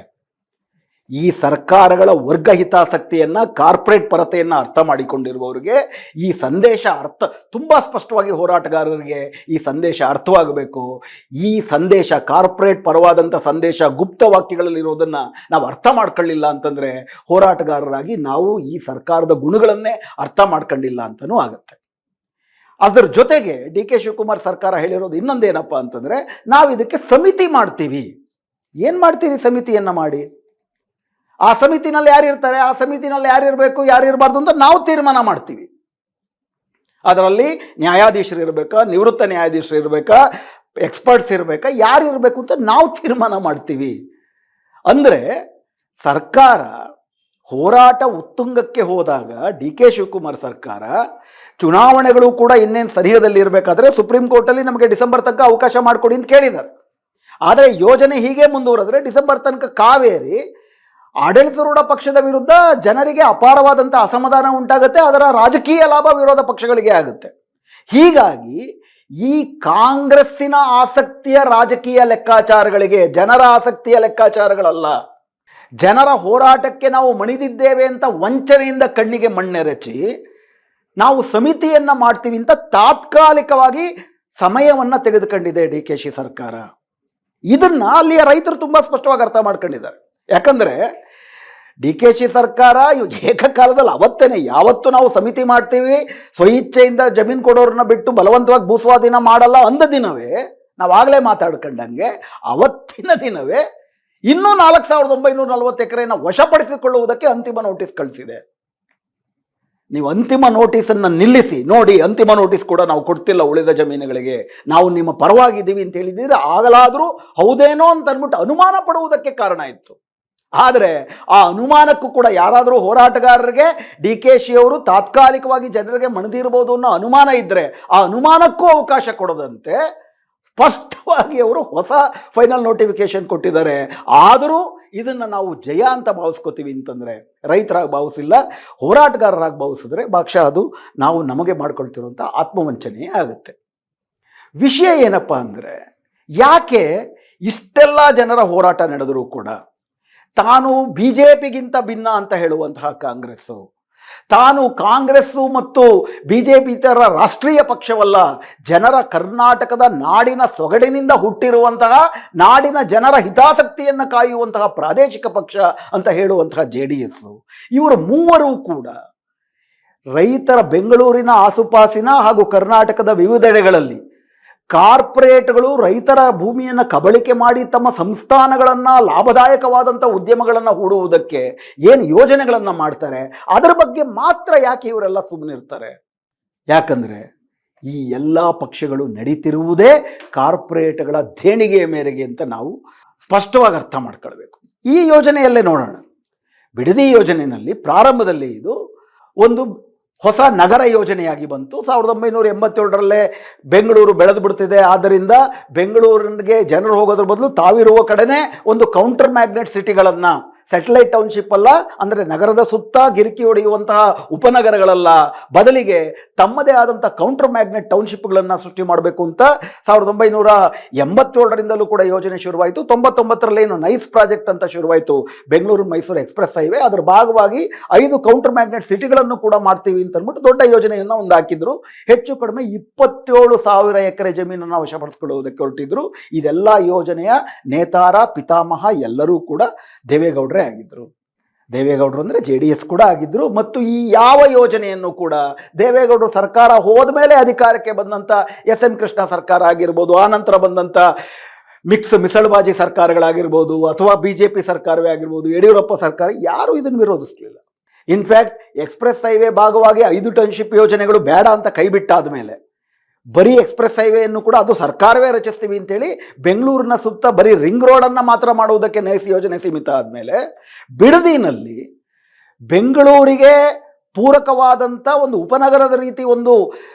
Speaker 1: ಈ ಸರ್ಕಾರಗಳ ವರ್ಗ ಹಿತಾಸಕ್ತಿಯನ್ನು, ಕಾರ್ಪೊರೇಟ್ ಪರತೆಯನ್ನು ಅರ್ಥ ಮಾಡಿಕೊಂಡಿರುವವರಿಗೆ ಈ ಸಂದೇಶ ತುಂಬ ಸ್ಪಷ್ಟವಾಗಿ, ಹೋರಾಟಗಾರರಿಗೆ ಈ ಸಂದೇಶ ಅರ್ಥವಾಗಬೇಕು. ಈ ಸಂದೇಶ, ಕಾರ್ಪೊರೇಟ್ ಪರವಾದಂಥ ಸಂದೇಶ ಗುಪ್ತ ವಾಕ್ಯಗಳಲ್ಲಿರೋದನ್ನು ನಾವು ಅರ್ಥ ಮಾಡ್ಕೊಳ್ಳಿಲ್ಲ ಅಂತಂದರೆ ಹೋರಾಟಗಾರರಾಗಿ ನಾವು ಈ ಸರ್ಕಾರದ ಗುಣಗಳನ್ನೇ ಅರ್ಥ ಮಾಡ್ಕೊಂಡಿಲ್ಲ ಅಂತಲೂ ಆಗುತ್ತೆ. ಅದರ ಜೊತೆಗೆ DK ಶಿವಕುಮಾರ್ ಸರ್ಕಾರ ಹೇಳಿರೋದು ಇನ್ನೊಂದೇನಪ್ಪ ಅಂತಂದರೆ, ನಾವು ಇದಕ್ಕೆ ಸಮಿತಿ ಮಾಡ್ತೀವಿ. ಏನು ಮಾಡ್ತೀವಿ ಸಮಿತಿಯನ್ನು ಮಾಡಿ? ಆ ಸಮಿತಿನಲ್ಲಿ ಯಾರಿರ್ತಾರೆ, ಆ ಸಮಿತಿನಲ್ಲಿ ಯಾರಿರಬೇಕು, ಯಾರಿರಬಾರ್ದು ಅಂತ ನಾವು ತೀರ್ಮಾನ ಮಾಡ್ತೀವಿ. ಅದರಲ್ಲಿ ನ್ಯಾಯಾಧೀಶರು ಇರಬೇಕಾ, ನಿವೃತ್ತ ನ್ಯಾಯಾಧೀಶರು ಇರಬೇಕಾ, ಎಕ್ಸ್ಪರ್ಟ್ಸ್ ಇರಬೇಕಾ, ಯಾರು ಇರಬೇಕು ಅಂತ ನಾವು ತೀರ್ಮಾನ ಮಾಡ್ತೀವಿ. ಅಂದರೆ ಸರ್ಕಾರ ಹೋರಾಟ ಉತ್ತುಂಗಕ್ಕೆ ಹೋದಾಗ DK ಶಿವಕುಮಾರ್ ಸರ್ಕಾರ ಚುನಾವಣೆಗಳು ಕೂಡ ಇನ್ನೇನು ಸರಿಹದಲ್ಲಿ ಇರಬೇಕಾದ್ರೆ ಸುಪ್ರೀಂ ಕೋರ್ಟಲ್ಲಿ ನಮಗೆ ಡಿಸೆಂಬರ್ ತನಕ ಅವಕಾಶ ಮಾಡಿಕೊಡಿ ಅಂತ ಕೇಳಿದ್ದಾರೆ. ಆದರೆ ಯೋಜನೆ ಹೀಗೆ ಮುಂದುವರೆದ್ರೆ ಡಿಸೆಂಬರ್ ತನಕ ಕಾವೇರಿ ಆಡಳಿತಾರೂಢ ಪಕ್ಷದ ವಿರುದ್ಧ ಜನರಿಗೆ ಅಪಾರವಾದಂಥ ಅಸಮಾಧಾನ ಉಂಟಾಗುತ್ತೆ, ಅದರ ರಾಜಕೀಯ ಲಾಭ ವಿರೋಧ ಪಕ್ಷಗಳಿಗೆ ಆಗುತ್ತೆ. ಹೀಗಾಗಿ ಈ ಕಾಂಗ್ರೆಸ್ಸಿನ ಆಸಕ್ತಿಯ ರಾಜಕೀಯ ಲೆಕ್ಕಾಚಾರಗಳಿಗೆ, ಜನರ ಆಸಕ್ತಿಯ ಲೆಕ್ಕಾಚಾರಗಳಲ್ಲ, ಜನರ ಹೋರಾಟಕ್ಕೆ ನಾವು ಮಣಿದಿದ್ದೇವೆ ಅಂತ ವಂಚನೆಯಿಂದ ಕಣ್ಣಿಗೆ ಮಣ್ಣೆರಚಿ ನಾವು ಸಮಿತಿಯನ್ನು ಮಾಡ್ತೀವಿ ಅಂತ ತಾತ್ಕಾಲಿಕವಾಗಿ ಸಮಯವನ್ನು ತೆಗೆದುಕೊಂಡಿದೆ DKಶಿ ಸರ್ಕಾರ. ಇದನ್ನ ಅಲ್ಲಿಯ ರೈತರು ತುಂಬ ಸ್ಪಷ್ಟವಾಗಿ ಅರ್ಥ ಮಾಡ್ಕೊಂಡಿದ್ದಾರೆ. ಯಾಕಂದರೆ DKಶಿ ಸರ್ಕಾರ ಏಕಕಾಲದಲ್ಲಿ ಅವತ್ತೇನೆ, ಯಾವತ್ತು ನಾವು ಸಮಿತಿ ಮಾಡ್ತೀವಿ, ಸ್ವಇಚ್ಛೆಯಿಂದ ಜಮೀನು ಕೊಡೋರನ್ನ ಬಿಟ್ಟು ಬಲವಂತವಾಗಿ ಭೂಸ್ವಾಧೀನ ಮಾಡಲ್ಲ ಅಂದ ದಿನವೇ, ನಾವಾಗಲೇ ಮಾತಾಡ್ಕೊಂಡಂಗೆ ಅವತ್ತಿನ ದಿನವೇ ಇನ್ನೂ 4940 ಎಕರೆಯನ್ನು ವಶಪಡಿಸಿಕೊಳ್ಳುವುದಕ್ಕೆ ಅಂತಿಮ ನೋಟಿಸ್ ಕಳಿಸಿದೆ. ನೀವು ಅಂತಿಮ ನೋಟಿಸನ್ನು ನಿಲ್ಲಿಸಿ ನೋಡಿ, ಅಂತಿಮ ನೋಟಿಸ್ ಕೂಡ ನಾವು ಕೊಡ್ತಿಲ್ಲ ಉಳಿದ ಜಮೀನುಗಳಿಗೆ, ನಾವು ನಿಮ್ಮ ಪರವಾಗಿದ್ದೀವಿ ಅಂತ ಹೇಳಿದ್ರೆ ಆಗಲಾದರೂ ಹೌದೇನೋ ಅಂತ ಅಂದ್ಬಿಟ್ಟು ಅನುಮಾನ ಪಡುವುದಕ್ಕೆ ಕಾರಣ ಇತ್ತು. ಆದರೆ ಆ ಅನುಮಾನಕ್ಕೂ ಕೂಡ ಯಾರಾದರೂ ಹೋರಾಟಗಾರರಿಗೆ DKಶಿಯವರು ತಾತ್ಕಾಲಿಕವಾಗಿ ಜನರಿಗೆ ಮಣಿದಿರ್ಬೋದು ಅನ್ನೋ ಅನುಮಾನ ಇದ್ದರೆ ಆ ಅನುಮಾನಕ್ಕೂ ಅವಕಾಶ ಕೊಡದಂತೆ ಸ್ಪಷ್ಟವಾಗಿ ಅವರು ಹೊಸ ಫೈನಲ್ ನೋಟಿಫಿಕೇಶನ್ ಕೊಟ್ಟಿದ್ದಾರೆ. ಆದರೂ ಇದನ್ನು ನಾವು ಜಯ ಅಂತ ಭಾವಿಸ್ಕೋತೀವಿ ಅಂತಂದರೆ ರೈತರಾಗಿ ಭಾವಿಸಿಲ್ಲ, ಹೋರಾಟಗಾರರಾಗಿ ಭಾವಿಸಿದ್ರೆ ಬಹುಶಃ ಅದು ನಾವು ನಮಗೆ ಮಾಡ್ಕೊಳ್ತಿರುವಂಥ ಆತ್ಮವಂಚನೆ ಆಗುತ್ತೆ. ವಿಷಯ ಏನಪ್ಪ ಅಂದರೆ, ಯಾಕೆ ಇಷ್ಟೆಲ್ಲ ಜನರ ಹೋರಾಟ ನಡೆದರೂ ಕೂಡ ತಾನು BJPಗಿಂತ ಭಿನ್ನ ಅಂತ ಹೇಳುವಂತಹ ಕಾಂಗ್ರೆಸ್ಸು, ತಾನು ಕಾಂಗ್ರೆಸ್ಸು ಮತ್ತು BJP ಇತರ ರಾಷ್ಟ್ರೀಯ ಪಕ್ಷವಲ್ಲ, ಜನರ ಕರ್ನಾಟಕದ ನಾಡಿನ ಸೊಗಡಿನಿಂದ ಹುಟ್ಟಿರುವಂತಹ, ನಾಡಿನ ಜನರ ಹಿತಾಸಕ್ತಿಯನ್ನು ಕಾಯುವಂತಹ ಪ್ರಾದೇಶಿಕ ಪಕ್ಷ ಅಂತ ಹೇಳುವಂತಹ JDS, ಇವರು ಮೂವರು ಕೂಡ ರೈತರ ಬೆಂಗಳೂರಿನ ಆಸುಪಾಸಿನ ಹಾಗೂ ಕರ್ನಾಟಕದ ವಿವಿಧೆಡೆಗಳಲ್ಲಿ ಕಾರ್ಪೊರೇಟ್ಗಳು ರೈತರ ಭೂಮಿಯನ್ನು ಕಬಳಿಕೆ ಮಾಡಿ ತಮ್ಮ ಸಂಸ್ಥಾನಗಳನ್ನು, ಲಾಭದಾಯಕವಾದಂಥ ಉದ್ಯಮಗಳನ್ನು ಹೂಡುವುದಕ್ಕೆ ಏನು ಯೋಜನೆಗಳನ್ನು ಮಾಡ್ತಾರೆ, ಅದರ ಬಗ್ಗೆ ಮಾತ್ರ ಯಾಕೆ ಇವರೆಲ್ಲ ಸುಮ್ಮನಿರ್ತಾರೆ? ಯಾಕಂದರೆ ಈ ಎಲ್ಲ ಪಕ್ಷಗಳು ನಡೀತಿರುವುದೇ ಕಾರ್ಪೊರೇಟ್ಗಳ ದೇಣಿಗೆಯ ಮೇರೆಗೆ ಅಂತ ನಾವು ಸ್ಪಷ್ಟವಾಗಿ ಅರ್ಥ ಮಾಡ್ಕೊಳ್ಬೇಕು. ಈ ಯೋಜನೆಯಲ್ಲೇ ನೋಡೋಣ. ಬಿಡದಿ ಯೋಜನೆಯಲ್ಲಿ ಪ್ರಾರಂಭದಲ್ಲಿ ಇದು ಒಂದು ಹೊಸ ನಗರ ಯೋಜನೆಯಾಗಿ ಬಂತು. 1987ರಲ್ಲೇ ಬೆಂಗಳೂರು ಬೆಳೆದು ಬಿಡ್ತಿದೆ, ಆದ್ದರಿಂದ ಬೆಂಗಳೂರಿಗೆ ಜನರು ಹೋಗೋದ್ರ ಬದಲು ತಾವಿರುವ ಕಡೆನೇ ಒಂದು ಕೌಂಟರ್ ಮ್ಯಾಗ್ನೆಟ್ ಸಿಟಿಗಳನ್ನು, ಸ್ಯಾಟಲೈಟ್ ಟೌನ್ಶಿಪ್ ಅಲ್ಲ, ಅಂದರೆ ನಗರದ ಸುತ್ತ ಗಿರಿಕಿ ಹೊಡೆಯುವಂತಹ ಉಪನಗರಗಳಲ್ಲ, ಬದಲಿಗೆ ತಮ್ಮದೇ ಆದಂಥ ಕೌಂಟರ್ ಮ್ಯಾಗ್ನೆಟ್ ಟೌನ್ಶಿಪ್ಗಳನ್ನು ಸೃಷ್ಟಿ ಮಾಡಬೇಕು ಅಂತ 1987ರಿಂದಲೂ ಕೂಡ ಯೋಜನೆ ಶುರುವಾಯಿತು. 99ರಲ್ಲಿ ನೈಸ್ ಪ್ರಾಜೆಕ್ಟ್ ಅಂತ ಶುರುವಾಯಿತು, ಬೆಂಗಳೂರು ಮೈಸೂರು ಎಕ್ಸ್ಪ್ರೆಸ್ ಹೈವೇ. ಅದರ ಭಾಗವಾಗಿ 5 ಕೌಂಟರ್ ಮ್ಯಾಗ್ನೆಟ್ ಸಿಟಿಗಳನ್ನು ಕೂಡ ಮಾಡ್ತೀವಿ ಅಂತ ಅಂದ್ಬಿಟ್ಟು ದೊಡ್ಡ ಯೋಜನೆಯನ್ನು ಒಂದು ಹಾಕಿದ್ರು. ಹೆಚ್ಚು ಕಡಿಮೆ 27,000 ಎಕರೆ ಜಮೀನನ್ನು ವಶಪಡಿಸಿಕೊಳ್ಳುವುದಕ್ಕೆ ಹೊರಟಿದ್ರು. ಇದೆಲ್ಲ ಯೋಜನೆಯ ನೇತಾರ, ಪಿತಾಮಹ ಎಲ್ಲರೂ ಕೂಡ ದೇವೇಗೌಡರೇ ಆಗಿದ್ರು. ದೇವೇಗೌಡರು ಅಂದರೆ JDS ಕೂಡ ಆಗಿದ್ರು. ಮತ್ತು ಈ ಯಾವ ಯೋಜನೆಯನ್ನು ಕೂಡ ದೇವೇಗೌಡರು ಸರ್ಕಾರ ಹೋದ ಮೇಲೆ ಅಧಿಕಾರಕ್ಕೆ ಬಂದಂಥ SM ಕೃಷ್ಣ ಸರ್ಕಾರ ಆಗಿರ್ಬೋದು, ಆನಂತರ ಬಂದಂಥ ಮಿಸಳುಬಾಜಿ ಸರ್ಕಾರಗಳಾಗಿರ್ಬೋದು, ಅಥವಾ BJP ಸರ್ಕಾರವೇ ಆಗಿರ್ಬೋದು, ಯಡಿಯೂರಪ್ಪ ಸರ್ಕಾರ, ಯಾರೂ ಇದನ್ನು ವಿರೋಧಿಸಲಿಲ್ಲ. ಇನ್ಫ್ಯಾಕ್ಟ್ ಎಕ್ಸ್ಪ್ರೆಸ್ ಹೈವೇ ಭಾಗವಾಗಿ 5 ಟೌನ್ಶಿಪ್ ಯೋಜನೆಗಳು ಬೇಡ ಅಂತ ಕೈಬಿಟ್ಟಾದ ಮೇಲೆ ಬರೀ ಎಕ್ಸ್ಪ್ರೆಸ್ ಹೈವೇಯನ್ನು ಕೂಡ ಅದು ಸರ್ಕಾರವೇ ರಚಿಸ್ತೀವಿ ಅಂತೇಳಿ ಬೆಂಗಳೂರಿನ ಸುತ್ತ ಬರೀ ರಿಂಗ್ ರೋಡನ್ನು ಮಾತ್ರ ಮಾಡುವುದಕ್ಕೆ ನೈಸ್ ಯೋಜನೆ ಸೀಮಿತ ಆದಮೇಲೆ ಬಿಡದಿನಲ್ಲಿ ಬೆಂಗಳೂರಿಗೆ ಪೂರಕವಾದಂಥ ಒಂದು ಉಪನಗರದ ರೀತಿ ಒಂದು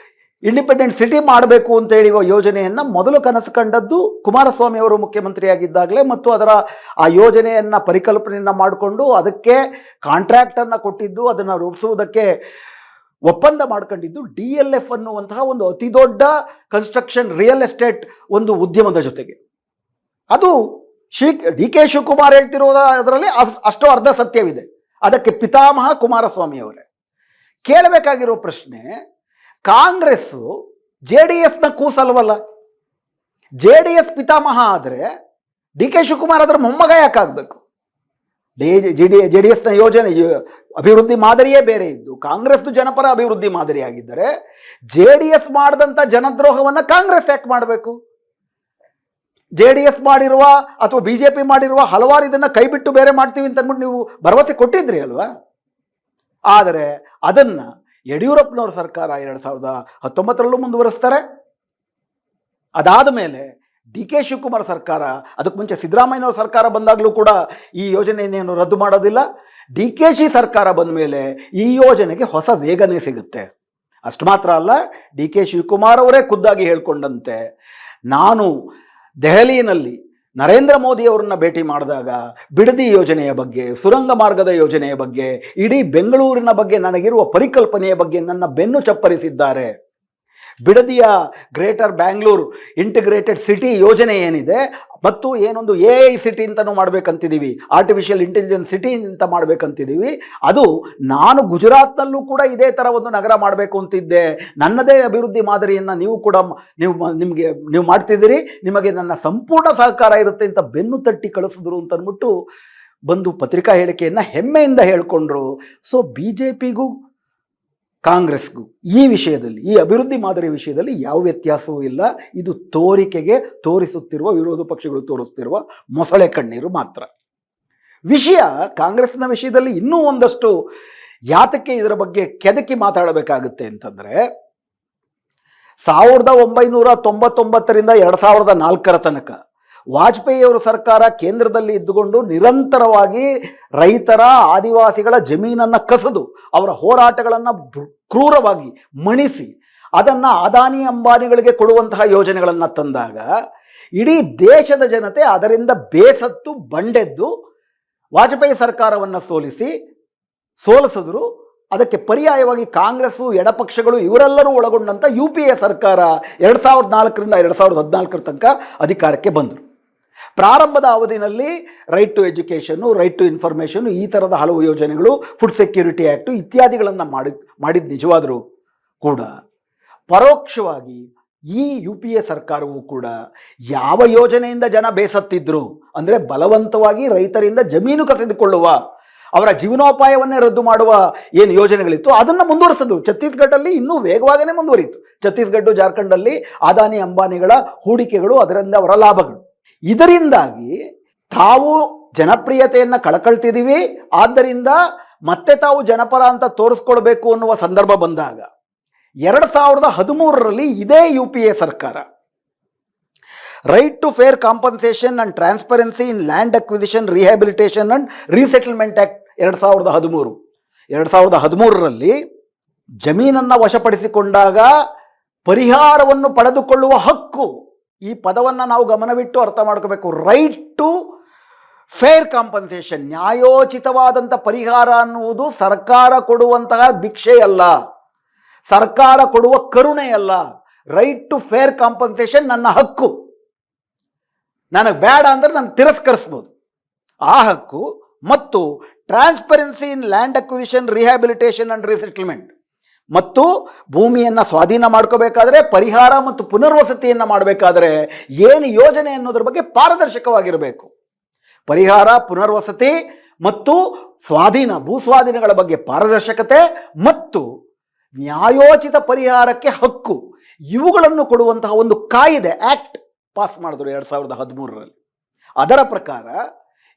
Speaker 1: ಇಂಡಿಪೆಂಡೆಂಟ್ ಸಿಟಿ ಮಾಡಬೇಕು ಅಂತ ಹೇಳಿ ಯೋಜನೆಯನ್ನು ಮೊದಲು ಕನಸು ಕಂಡದ್ದು ಕುಮಾರಸ್ವಾಮಿ ಅವರು ಮುಖ್ಯಮಂತ್ರಿಯಾಗಿದ್ದಾಗಲೇ, ಮತ್ತು ಅದರ ಆ ಯೋಜನೆಯನ್ನು ಪರಿಕಲ್ಪನೆಯನ್ನು ಮಾಡಿಕೊಂಡು ಅದಕ್ಕೆ ಕಾಂಟ್ರಾಕ್ಟನ್ನು ಕೊಟ್ಟಿದ್ದು, ಅದನ್ನು ರೂಪಿಸುವುದಕ್ಕೆ ಒಪ್ಪಂದ ಮಾಡ್ಕೊಂಡಿದ್ದು DLF ಅನ್ನುವಂತಹ ಒಂದು ಅತಿ ದೊಡ್ಡ ಕನ್ಸ್ಟ್ರಕ್ಷನ್ ರಿಯಲ್ ಎಸ್ಟೇಟ್ ಒಂದು ಉದ್ಯಮದ ಜೊತೆಗೆ. ಅದು DK ಶಿವಕುಮಾರ್ ಹೇಳ್ತಿರೋದ ಅದರಲ್ಲಿ ಅಷ್ಟು ಅರ್ಧ ಸತ್ಯವಿದೆ. ಅದಕ್ಕೆ ಪಿತಾಮಹ ಕುಮಾರಸ್ವಾಮಿ ಅವರೇ. ಕೇಳಬೇಕಾಗಿರೋ ಪ್ರಶ್ನೆ, ಕಾಂಗ್ರೆಸ್ಸು JDSನ ಕೂಸಲ್ವಲ್ಲ? JDS ಪಿತಾಮಹ ಆದರೆ DK ಶಿವಕುಮಾರ್ ಅದರ ಮೊಮ್ಮಗ ಯಾಕಾಗಬೇಕು? JDSನ ಯೋಜನೆ ಅಭಿವೃದ್ಧಿ ಮಾದರಿಯೇ ಬೇರೆ ಇದ್ದು ಕಾಂಗ್ರೆಸ್ದು ಜನಪರ ಅಭಿವೃದ್ಧಿ ಮಾದರಿಯಾಗಿದ್ದರೆ JDS ಮಾಡಿದಂಥ ಜನದ್ರೋಹವನ್ನು ಕಾಂಗ್ರೆಸ್ ಯಾಕೆ ಮಾಡಬೇಕು? JDS ಮಾಡಿರುವ ಅಥವಾ BJP ಮಾಡಿರುವ ಹಲವಾರು ಇದನ್ನು ಕೈಬಿಟ್ಟು ಬೇರೆ ಮಾಡ್ತೀವಿ ಅಂತ ಅಂದ್ಬಿಟ್ಟು ನೀವು ಭರವಸೆ ಕೊಟ್ಟಿದ್ರಿ ಅಲ್ವಾ? ಆದರೆ ಅದನ್ನು ಯಡಿಯೂರಪ್ಪನವ್ರ ಸರ್ಕಾರ 2019ರಲ್ಲೂ ಮುಂದುವರಿಸ್ತಾರೆ. ಅದಾದ ಮೇಲೆ DK ಶಿವಕುಮಾರ್ ಸರ್ಕಾರ, ಅದಕ್ಕೆ ಮುಂಚೆ ಸಿದ್ದರಾಮಯ್ಯನವ್ರ ಸರ್ಕಾರ ಬಂದಾಗಲೂ ಕೂಡ ಈ ಯೋಜನೆಯನ್ನೇನು ರದ್ದು ಮಾಡೋದಿಲ್ಲ. DKಶಿ ಸರ್ಕಾರ ಬಂದ ಮೇಲೆ ಈ ಯೋಜನೆಗೆ ಹೊಸ ವೇಗನೆ ಸಿಗುತ್ತೆ. ಅಷ್ಟು ಮಾತ್ರ ಅಲ್ಲ, DK ಶಿವಕುಮಾರ್ ಅವರೇ ಖುದ್ದಾಗಿ ಹೇಳ್ಕೊಂಡಂತೆ, ನಾನು ದೆಹಲಿಯಲ್ಲಿ ನರೇಂದ್ರ ಮೋದಿ ಅವರನ್ನ ಭೇಟಿ ಮಾಡಿದಾಗ ಬಿಡದಿ ಯೋಜನೆಯ ಬಗ್ಗೆ, ಸುರಂಗ ಮಾರ್ಗದ ಯೋಜನೆಯ ಬಗ್ಗೆ, ಇಡೀ ಬೆಂಗಳೂರಿನ ಬಗ್ಗೆ ನನಗಿರುವ ಪರಿಕಲ್ಪನೆಯ ಬಗ್ಗೆ ನನ್ನ ಬೆನ್ನು ಚಪ್ಪರಿಸಿದ್ದಾರೆ. ಬಿಡದಿಯ ಗ್ರೇಟರ್ ಬ್ಯಾಂಗ್ಳೂರು ಇಂಟಿಗ್ರೇಟೆಡ್ ಸಿಟಿ ಯೋಜನೆ ಏನಿದೆ, ಮತ್ತು ಏನೊಂದು AI ಸಿಟಿ ಅಂತಲೂ ಮಾಡಬೇಕಂತಿದ್ದೀವಿ, ಆರ್ಟಿಫಿಷಿಯಲ್ ಇಂಟೆಲಿಜೆನ್ಸ್ ಸಿಟಿ ಅಂತ ಮಾಡಬೇಕಂತಿದ್ದೀವಿ. ಅದು ನಾನು ಗುಜರಾತ್ನಲ್ಲೂ ಕೂಡ ಇದೇ ಥರ ಒಂದು ನಗರ ಮಾಡಬೇಕು ಅಂತಿದ್ದೆ. ನನ್ನದೇ ಅಭಿವೃದ್ಧಿ ಮಾದರಿಯನ್ನು ನೀವು ಕೂಡ ನೀವು ಮಾಡ್ತಿದ್ದೀರಿ, ನಿಮಗೆ ನನ್ನ ಸಂಪೂರ್ಣ ಸಹಕಾರ ಇರುತ್ತೆ ಅಂತ ಬೆನ್ನು ತಟ್ಟಿ ಕಳಿಸಿದ್ರು ಅಂತ ಅಂದ್ಬಿಟ್ಟು ಬಂದು ಪತ್ರಿಕಾ ಹೇಳಿಕೆಯನ್ನು ಹೆಮ್ಮೆಯಿಂದ ಹೇಳಿಕೊಂಡ್ರು. ಸೊ BJPಗೂ ಕಾಂಗ್ರೆಸ್ಗೂ ಈ ವಿಷಯದಲ್ಲಿ, ಈ ಅಭಿವೃದ್ಧಿ ಮಾದರಿ ವಿಷಯದಲ್ಲಿ ಯಾವ ವ್ಯತ್ಯಾಸವೂ ಇಲ್ಲ. ಇದು ತೋರಿಕೆಗೆ ತೋರಿಸುತ್ತಿರುವ, ವಿರೋಧ ಪಕ್ಷಗಳು ತೋರಿಸ್ತಿರುವ ಮೊಸಳೆ ಕಣ್ಣೀರು ಮಾತ್ರ. ಕಾಂಗ್ರೆಸ್ನ ವಿಷಯದಲ್ಲಿ ಇನ್ನೂ ಒಂದಷ್ಟು ಯಾತಕ್ಕೆ ಇದರ ಬಗ್ಗೆ ಕೆದಕಿ ಮಾತಾಡಬೇಕಾಗುತ್ತೆ ಅಂತಂದರೆ, 1999ರಿಂದ 2004ರ ತನಕ ವಾಜಪೇಯಿಯವರ ಸರ್ಕಾರ ಕೇಂದ್ರದಲ್ಲಿ ಇದ್ದುಕೊಂಡು ನಿರಂತರವಾಗಿ ರೈತರ, ಆದಿವಾಸಿಗಳ ಜಮೀನನ್ನು ಕಸಿದು ಅವರ ಹೋರಾಟಗಳನ್ನು ಕ್ರೂರವಾಗಿ ಮಣಿಸಿ ಅದನ್ನು ಅದಾನಿ ಅಂಬಾನಿಗಳಿಗೆ ಕೊಡುವಂತಹ ಯೋಜನೆಗಳನ್ನು ತಂದಾಗ ಇಡೀ ದೇಶದ ಜನತೆ ಅದರಿಂದ ಬೇಸತ್ತು ಬಂಡೆದ್ದು ವಾಜಪೇಯಿ ಸರ್ಕಾರವನ್ನು ಸೋಲಿಸಿದ್ರು. ಅದಕ್ಕೆ ಪರ್ಯಾಯವಾಗಿ ಕಾಂಗ್ರೆಸ್ಸು, ಎಡಪಕ್ಷಗಳು ಇವರೆಲ್ಲರೂ ಒಳಗೊಂಡಂಥ UPA ಸರ್ಕಾರ 2004ರಿಂದ 2014 ತನಕ ಅಧಿಕಾರಕ್ಕೆ ಬಂದರು. ಪ್ರಾರಂಭದ ಅವಧಿನಲ್ಲಿ ರೈಟ್ ಟು ಎಜುಕೇಷನ್ನು, ರೈಟ್ ಟು ಇನ್ಫಾರ್ಮೇಷನ್, ಈ ಥರದ ಹಲವು ಯೋಜನೆಗಳು, ಫುಡ್ ಸೆಕ್ಯೂರಿಟಿ ಆ್ಯಕ್ಟು ಇತ್ಯಾದಿಗಳನ್ನು ಮಾಡಿದ ನಿಜವಾದರೂ ಕೂಡ ಪರೋಕ್ಷವಾಗಿ ಈ UPA ಸರ್ಕಾರವೂ ಕೂಡ ಯಾವ ಯೋಜನೆಯಿಂದ ಜನ ಬೇಸತ್ತಿದ್ರು ಅಂದರೆ ಬಲವಂತವಾಗಿ ರೈತರಿಂದ ಜಮೀನು ಕಸಿದುಕೊಳ್ಳುವ, ಅವರ ಜೀವನೋಪಾಯವನ್ನೇ ರದ್ದು ಮಾಡುವ ಏನು ಯೋಜನೆಗಳಿತ್ತು ಅದನ್ನು ಮುಂದುವರಿಸಿದ್ರು. ಛತ್ತೀಸ್ಗಢಲ್ಲಿ ಇನ್ನೂ ವೇಗವಾಗಿಯೇ ಮುಂದುವರಿಯಿತು. ಛತ್ತೀಸ್ಗಢ, ಜಾರ್ಖಂಡಲ್ಲಿ ಅದಾನಿ ಅಂಬಾನಿಗಳ ಹೂಡಿಕೆಗಳು, ಅದರಿಂದ ಅವರ ಲಾಭಗಳು. ಇದರಿಂದಾಗಿ ತಾವು ಜನಪ್ರಿಯತೆಯನ್ನು ಕಳ್ಕೊಳ್ತಿದ್ದೀವಿ, ಆದ್ದರಿಂದ ಮತ್ತೆ ತಾವು ಜನಪರ ಅಂತ ತೋರಿಸ್ಕೊಳ್ಬೇಕು ಅನ್ನುವ ಸಂದರ್ಭ ಬಂದಾಗ 2013ರಲ್ಲಿ ಇದೇ UPA ಸರ್ಕಾರ right to fair compensation and transparency in land acquisition, rehabilitation and resettlement act 2013ರಲ್ಲಿ ಜಮೀನನ್ನು ವಶಪಡಿಸಿಕೊಂಡಾಗ ಪರಿಹಾರವನ್ನು ಪಡೆದುಕೊಳ್ಳುವ ಹಕ್ಕು, ಈ ಪದವನ್ನು ನಾವು ಗಮನವಿಟ್ಟು ಅರ್ಥ ಮಾಡ್ಕೋಬೇಕು. ರೈಟ್ ಟು ಫೇರ್ ಕಾಂಪನ್ಸೇಷನ್, ನ್ಯಾಯೋಚಿತವಾದಂಥ ಪರಿಹಾರ ಅನ್ನುವುದು ಸರ್ಕಾರ ಕೊಡುವಂತಹ ಭಿಕ್ಷೆಯಲ್ಲ, ಸರ್ಕಾರ ಕೊಡುವ ಕರುಣೆಯಲ್ಲ. ರೈಟ್ ಟು ಫೇರ್ ಕಾಂಪನ್ಸೇಷನ್ ನನ್ನ ಹಕ್ಕು, ನನಗೆ ಬೇಡ ಅಂದರೆ ನಾನು ತಿರಸ್ಕರಿಸ್ಬೋದು, ಆ ಹಕ್ಕು. ಮತ್ತು transparency in land acquisition, rehabilitation and resettlement, ಮತ್ತು ಭೂಮಿಯನ್ನು ಸ್ವಾಧೀನ ಮಾಡ್ಕೋಬೇಕಾದ್ರೆ, ಪರಿಹಾರ ಮತ್ತು ಪುನರ್ವಸತಿಯನ್ನು ಮಾಡಬೇಕಾದ್ರೆ ಏನು ಯೋಜನೆ ಅನ್ನೋದ್ರ ಬಗ್ಗೆ ಪಾರದರ್ಶಕವಾಗಿರಬೇಕು. ಪರಿಹಾರ, ಪುನರ್ವಸತಿ ಮತ್ತು ಭೂಸ್ವಾಧೀನಗಳ ಬಗ್ಗೆ ಪಾರದರ್ಶಕತೆ ಮತ್ತು ನ್ಯಾಯೋಚಿತ ಪರಿಹಾರಕ್ಕೆ ಹಕ್ಕು, ಇವುಗಳನ್ನು ಕೊಡುವಂತಹ ಒಂದು ಕಾಯಿದೆ, ಆ್ಯಕ್ಟ್ ಪಾಸ್ ಮಾಡಿದ್ರು 2013ರಲ್ಲಿ. ಅದರ ಪ್ರಕಾರ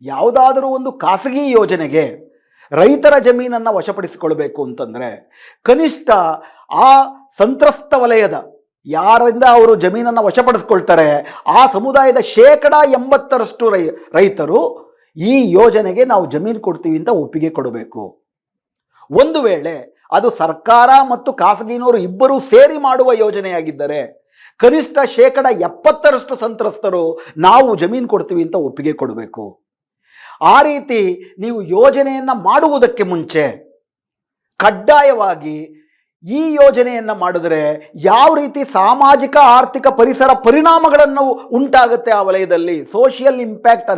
Speaker 1: ಯಾವುದಾದರೂ ಒಂದು ಖಾಸಗಿ ಯೋಜನೆಗೆ ರೈತರ ಜಮೀನನ್ನು ವಶಪಡಿಸಿಕೊಳ್ಬೇಕು ಅಂತಂದರೆ ಕನಿಷ್ಠ ಆ ಸಂತ್ರಸ್ತ ವಲಯದ ಯಾರಿಂದ ಅವರು ಜಮೀನನ್ನು ವಶಪಡಿಸ್ಕೊಳ್ತಾರೆ ಆ ಸಮುದಾಯದ 80% ರೈತರು ಈ ಯೋಜನೆಗೆ ನಾವು ಜಮೀನು ಕೊಡ್ತೀವಿ ಅಂತ ಒಪ್ಪಿಗೆ ಕೊಡಬೇಕು. ಒಂದು ವೇಳೆ ಅದು ಸರ್ಕಾರ ಮತ್ತು ಖಾಸಗಿನವರು ಇಬ್ಬರೂ ಸೇರಿ ಮಾಡುವ ಯೋಜನೆಯಾಗಿದ್ದರೆ ಕನಿಷ್ಠ 70% ಸಂತ್ರಸ್ತರು ನಾವು ಜಮೀನು ಕೊಡ್ತೀವಿ ಅಂತ ಒಪ್ಪಿಗೆ ಕೊಡಬೇಕು. ಆ ರೀತಿ ನೀವು ಯೋಜನೆಯನ್ನು ಮಾಡುವುದಕ್ಕೆ ಮುಂಚೆ ಕಡ್ಡಾಯವಾಗಿ ಈ ಯೋಜನೆಯನ್ನು ಮಾಡಿದ್ರೆ ಯಾವ ರೀತಿ ಸಾಮಾಜಿಕ, ಆರ್ಥಿಕ, ಪರಿಸರ ಪರಿಣಾಮಗಳನ್ನು ಉಂಟಾಗುತ್ತೆ ಆ ವಲಯದಲ್ಲಿ, ಸೋಷಿಯಲ್ ಇಂಪ್ಯಾಕ್ಟ್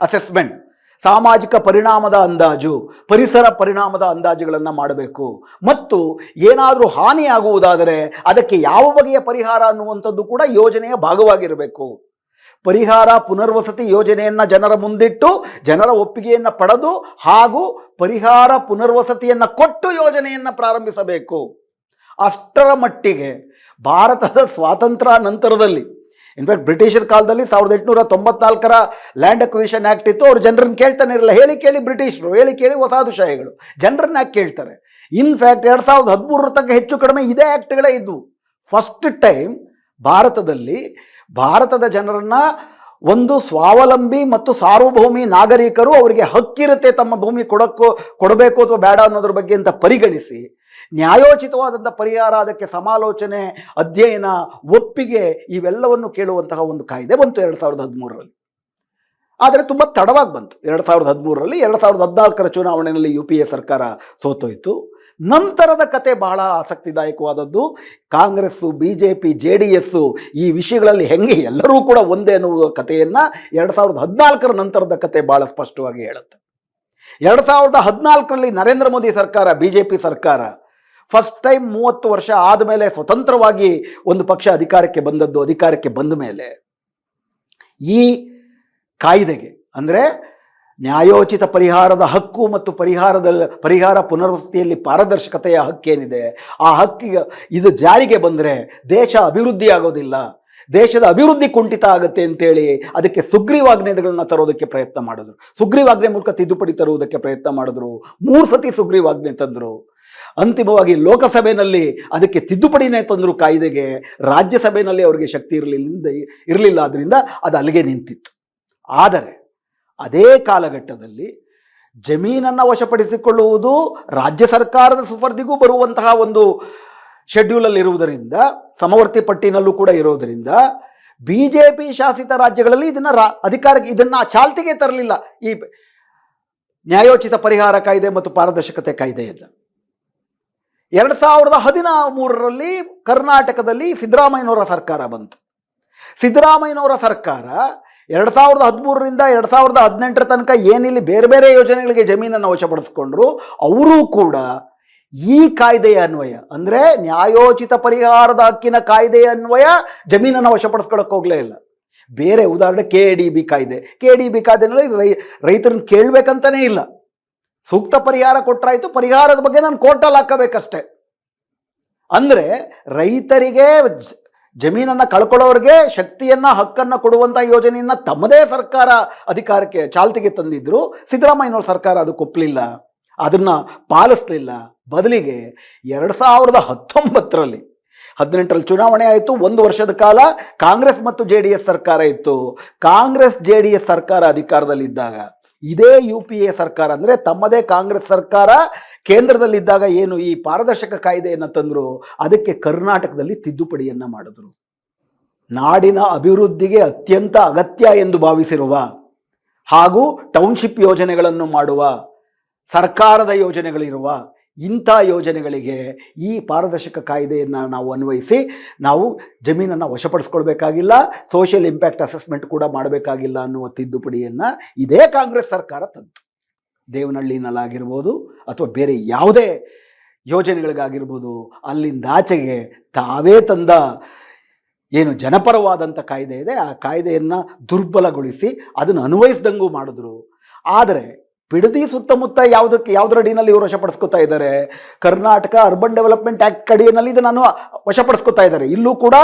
Speaker 1: ಅಸೆಸ್ಮೆಂಟ್, ಸಾಮಾಜಿಕ ಪರಿಣಾಮದ ಅಂದಾಜು, ಪರಿಸರ ಪರಿಣಾಮದ ಅಂದಾಜುಗಳನ್ನು ಮಾಡಬೇಕು. ಮತ್ತು ಏನಾದರೂ ಹಾನಿಯಾಗುವುದಾದರೆ ಅದಕ್ಕೆ ಯಾವ ಬಗೆಯ ಪರಿಹಾರ ಅನ್ನುವಂಥದ್ದು ಕೂಡ ಯೋಜನೆಯ ಭಾಗವಾಗಿರಬೇಕು. ಪರಿಹಾರ, ಪುನರ್ವಸತಿ ಯೋಜನೆಯನ್ನು ಜನರ ಮುಂದಿಟ್ಟು ಜನರ ಒಪ್ಪಿಗೆಯನ್ನು ಪಡೆದು ಹಾಗೂ ಪರಿಹಾರ, ಪುನರ್ವಸತಿಯನ್ನು ಕೊಟ್ಟು ಯೋಜನೆಯನ್ನು ಪ್ರಾರಂಭಿಸಬೇಕು. ಅಷ್ಟರ ಮಟ್ಟಿಗೆ ಭಾರತದ ಸ್ವಾತಂತ್ರ್ಯ ನಂತರದಲ್ಲಿ, ಇನ್ಫ್ಯಾಕ್ಟ್ ಬ್ರಿಟಿಷರ ಕಾಲದಲ್ಲಿ 1894ರ ಲ್ಯಾಂಡ್ ಅಕ್ವಿಸಿಷನ್ ಆ್ಯಕ್ಟ್ ಇತ್ತು. ಅವರು ಜನರನ್ನು ಕೇಳ್ತಾನೆ ಇರಲಿಲ್ಲ, ಹೇಳಿ ಕೇಳಿ ಬ್ರಿಟಿಷರು, ಹೇಳಿ ಕೇಳಿ ವಸಾಹತುಶಾಹಿಗಳು ಜನರನ್ನ ಯಾಕೆ ಕೇಳ್ತಾರೆ. ಇನ್ಫ್ಯಾಕ್ಟ್ 2013 ತನಕ ಹೆಚ್ಚು ಕಡಿಮೆ ಇದೇ ಆ್ಯಕ್ಟ್ಗಳೇ ಇದ್ವು. ಫಸ್ಟ್ ಟೈಮ್ ಭಾರತದಲ್ಲಿ ಭಾರತದ ಜನರನ್ನ ಒಂದು ಸ್ವಾವಲಂಬಿ ಮತ್ತು ಸಾರ್ವಭೌಮಿ ನಾಗರಿಕರು, ಅವರಿಗೆ ಹಕ್ಕಿರುತ್ತೆ ತಮ್ಮ ಭೂಮಿ ಕೊಡಬೇಕು ಅಥವಾ ಬೇಡ ಅನ್ನೋದ್ರ ಬಗ್ಗೆ ಅಂತ ಪರಿಗಣಿಸಿ ನ್ಯಾಯೋಚಿತವಾದಂಥ ಪರಿಹಾರ, ಅದಕ್ಕೆ ಸಮಾಲೋಚನೆ, ಅಧ್ಯಯನ, ಒಪ್ಪಿಗೆ ಇವೆಲ್ಲವನ್ನು ಕೇಳುವಂತಹ ಒಂದು ಕಾಯ್ದೆ ಬಂತು 2013ರಲ್ಲಿ. ಆದರೆ ತುಂಬ ತಡವಾಗಿ ಬಂತು. 2013ರಲ್ಲಿ 2014ರ ಚುನಾವಣೆಯಲ್ಲಿ UPA ಸರ್ಕಾರ ಸೋತೋಯ್ತು. ನಂತರದ ಕತೆ ಬಹಳ ಆಸಕ್ತಿದಾಯಕವಾದದ್ದು. ಕಾಂಗ್ರೆಸ್ಸು, BJP, JDS ಈ ವಿಷಯಗಳಲ್ಲಿ ಹೆಂಗೆ ಎಲ್ಲರೂ ಕೂಡ ಒಂದೇ ಅನ್ನುವ ಕಥೆಯನ್ನು 2014ರ ನಂತರದ ಕತೆ ಬಹಳ ಸ್ಪಷ್ಟವಾಗಿ ಹೇಳುತ್ತೆ. 2014ರಲ್ಲಿ ನರೇಂದ್ರ ಮೋದಿ ಸರ್ಕಾರ, BJP ಸರ್ಕಾರ ಫಸ್ಟ್ ಟೈಮ್ 30 ವರ್ಷ ಆದಮೇಲೆ ಸ್ವತಂತ್ರವಾಗಿ ಒಂದು ಪಕ್ಷ ಅಧಿಕಾರಕ್ಕೆ ಬಂದದ್ದು. ಅಧಿಕಾರಕ್ಕೆ ಬಂದ ಮೇಲೆ ಈ ಕಾಯ್ದೆಗೆ ಅಂದರೆ ನ್ಯಾಯೋಚಿತ ಪರಿಹಾರದ ಹಕ್ಕು ಮತ್ತು ಪರಿಹಾರ ಪುನರ್ವಸತಿಯಲ್ಲಿ ಪಾರದರ್ಶಕತೆಯ ಹಕ್ಕೇನಿದೆ, ಆ ಹಕ್ಕಿಗೆ ಇದು ಜಾರಿಗೆ ಬಂದರೆ ದೇಶ ಅಭಿವೃದ್ಧಿ ಆಗೋದಿಲ್ಲ, ದೇಶದ ಅಭಿವೃದ್ಧಿ ಕುಂಠಿತ ಆಗುತ್ತೆ ಅಂತೇಳಿ ಅದಕ್ಕೆ ಸುಗ್ರೀವಾಜ್ಞೆಗಳನ್ನ ತರೋದಕ್ಕೆ ಪ್ರಯತ್ನ ಮಾಡಿದ್ರು. ಸುಗ್ರೀವಾಜ್ಞೆ ಮೂಲಕ ತಿದ್ದುಪಡಿ ತರುವುದಕ್ಕೆ ಪ್ರಯತ್ನ ಮಾಡಿದ್ರು. 3 ಸತಿ ಸುಗ್ರೀವಾಜ್ಞೆ ತಂದರು. ಅಂತಿಮವಾಗಿ ಲೋಕಸಭೆಯಲ್ಲಿ ಅದಕ್ಕೆ ತಿದ್ದುಪಡಿನೇ ತಂದರು ಕಾಯ್ದೆಗೆ. ರಾಜ್ಯಸಭೆಯಲ್ಲಿ ಅವರಿಗೆ ಶಕ್ತಿ ಇರಲಿಲ್ಲ. ಆದ್ದರಿಂದ ಅದು ಅಲ್ಲಿಗೆ ನಿಂತಿತ್ತು. ಆದರೆ ಅದೇ ಕಾಲಘಟ್ಟದಲ್ಲಿ ಜಮೀನನ್ನು ವಶಪಡಿಸಿಕೊಳ್ಳುವುದು ರಾಜ್ಯ ಸರ್ಕಾರದ ಸುಫರ್ದಿಗೂ ಬರುವಂತಹ ಒಂದು ಶೆಡ್ಯೂಲಲ್ಲಿರುವುದರಿಂದ, ಸಮವರ್ತಿ ಪಟ್ಟಿನಲ್ಲೂ ಕೂಡ ಇರೋದರಿಂದ BJP ಶಾಸಿತ ರಾಜ್ಯಗಳಲ್ಲಿ ಇದನ್ನು ಚಾಲ್ತಿಗೆ ತರಲಿಲ್ಲ, ಈ ನ್ಯಾಯೋಚಿತ ಪರಿಹಾರ ಕಾಯ್ದೆ ಮತ್ತು ಪಾರದರ್ಶಕತೆ ಕಾಯ್ದೆಯನ್ನು. 2013ರಲ್ಲಿ ಕರ್ನಾಟಕದಲ್ಲಿ ಸಿದ್ದರಾಮಯ್ಯನವರ ಸರ್ಕಾರ ಬಂತು. ಸಿದ್ದರಾಮಯ್ಯನವರ ಸರ್ಕಾರ 2013ರಿಂದ 2018 ತನಕ ಏನಿಲ್ಲಿ ಬೇರೆ ಬೇರೆ ಯೋಜನೆಗಳಿಗೆ ಜಮೀನನ್ನು ವಶಪಡಿಸ್ಕೊಂಡ್ರು, ಅವರೂ ಕೂಡ ಈ ಕಾಯ್ದೆಯ ಅನ್ವಯ ಅಂದರೆ ನ್ಯಾಯೋಚಿತ ಪರಿಹಾರದ ಹಕ್ಕಿನ ಕಾಯ್ದೆಯ ಅನ್ವಯ ಜಮೀನನ್ನು ವಶಪಡಿಸ್ಕೊಳ್ಳೋಕೆ ಹೋಗಲೇ ಇಲ್ಲ. ಬೇರೆ ಉದಾಹರಣೆ KDB ಕಾಯ್ದೆ. KDB ಕಾಯ್ದೆನಲ್ಲಿ ರೈತರನ್ನ ಕೇಳಬೇಕಂತಲೇ ಇಲ್ಲ. ಸೂಕ್ತ ಪರಿಹಾರ ಕೊಟ್ಟರಾಯಿತು, ಪರಿಹಾರದ ಬಗ್ಗೆ ನಾನು ಕೋರ್ಟಲ್ಲಿ ಹಾಕಬೇಕಷ್ಟೆ. ಅಂದರೆ ರೈತರಿಗೆ ಜಮೀನನ್ನು ಕಳ್ಕೊಳ್ಳೋರಿಗೆ ಶಕ್ತಿಯನ್ನು, ಹಕ್ಕನ್ನು ಕೊಡುವಂಥ ಯೋಜನೆಯನ್ನು ತಮ್ಮದೇ ಸರ್ಕಾರ ಅಧಿಕಾರಕ್ಕೆ ಚಾಲ್ತಿಗೆ ತಂದಿದ್ರು. ಸಿದ್ದರಾಮಯ್ಯನವ್ರ ಸರ್ಕಾರ ಅದಕ್ಕೆ ಒಪ್ಪಲಿಲ್ಲ, ಅದನ್ನು ಪಾಲಿಸಲಿಲ್ಲ. ಬದಲಿಗೆ 2019ರಲ್ಲಿ 18ರಲ್ಲಿ ಚುನಾವಣೆ ಆಯಿತು. 1 ವರ್ಷದ ಕಾಲ ಕಾಂಗ್ರೆಸ್ ಮತ್ತು JDS ಸರ್ಕಾರ ಇತ್ತು. ಕಾಂಗ್ರೆಸ್ JDS ಸರ್ಕಾರ ಅಧಿಕಾರದಲ್ಲಿದ್ದಾಗ ಇದೇ UPA ಸರ್ಕಾರ ಅಂದರೆ ತಮ್ಮದೇ ಕಾಂಗ್ರೆಸ್ ಸರ್ಕಾರ ಕೇಂದ್ರದಲ್ಲಿದ್ದಾಗ ಏನು ಈ ಪಾರದರ್ಶಕ ಕಾಯ್ದೆಯನ್ನು ತಂದರು, ಅದಕ್ಕೆ ಕರ್ನಾಟಕದಲ್ಲಿ ತಿದ್ದುಪಡಿಯನ್ನು ಮಾಡಿದ್ರು. ನಾಡಿನ ಅಭಿವೃದ್ಧಿಗೆ ಅತ್ಯಂತ ಅಗತ್ಯ ಎಂದು ಭಾವಿಸಿರುವ ಹಾಗೂ ಟೌನ್ಶಿಪ್ ಯೋಜನೆಗಳನ್ನು ಮಾಡುವ, ಸರ್ಕಾರದ ಯೋಜನೆಗಳಿರುವ ಇಂಥ ಯೋಜನೆಗಳಿಗೆ ಈ ಪಾರದರ್ಶಕ ಕಾಯ್ದೆಯನ್ನು ನಾವು ಅನ್ವಯಿಸಿ ನಾವು ಜಮೀನನ್ನು ವಶಪಡಿಸ್ಕೊಳ್ಬೇಕಾಗಿಲ್ಲ, ಸೋಷಿಯಲ್ ಇಂಪ್ಯಾಕ್ಟ್ ಅಸೆಸ್ಮೆಂಟ್ ಕೂಡ ಮಾಡಬೇಕಾಗಿಲ್ಲ ಅನ್ನುವ ತಿದ್ದುಪಡಿಯನ್ನು ಇದೇ ಕಾಂಗ್ರೆಸ್ ಸರ್ಕಾರ ತಂತು. ದೇವನಹಳ್ಳಿನಲ್ಲಾಗಿರ್ಬೋದು ಅಥವಾ ಬೇರೆ ಯಾವುದೇ ಯೋಜನೆಗಳಿಗಾಗಿರ್ಬೋದು, ಅಲ್ಲಿಂದಾಚೆಗೆ ತಾವೇ ತಂದ ಏನು ಜನಪರವಾದಂಥ ಕಾಯ್ದೆ ಇದೆ ಆ ಕಾಯ್ದೆಯನ್ನು ದುರ್ಬಲಗೊಳಿಸಿ ಅದನ್ನು ಅನ್ವಯಿಸ್ದಂಗೂ ಮಾಡಿದ್ರು. ಆದರೆ ಬಿಡದಿ ಸುತ್ತಮುತ್ತ ಯಾವುದರ ಅಡಿನಲ್ಲಿ ಇವರು ವಶಪಡಿಸ್ಕೊತಾ ಇದ್ದಾರೆ? ಕರ್ನಾಟಕ ಅರ್ಬನ್ ಡೆವಲಪ್ಮೆಂಟ್ ಆ್ಯಕ್ಟ್ ಅಡಿಯಲ್ಲಿ ಇದನ್ನು ವಶಪಡಿಸ್ಕೊತಾ ಇದ್ದಾರೆ. ಇಲ್ಲೂ ಕೂಡ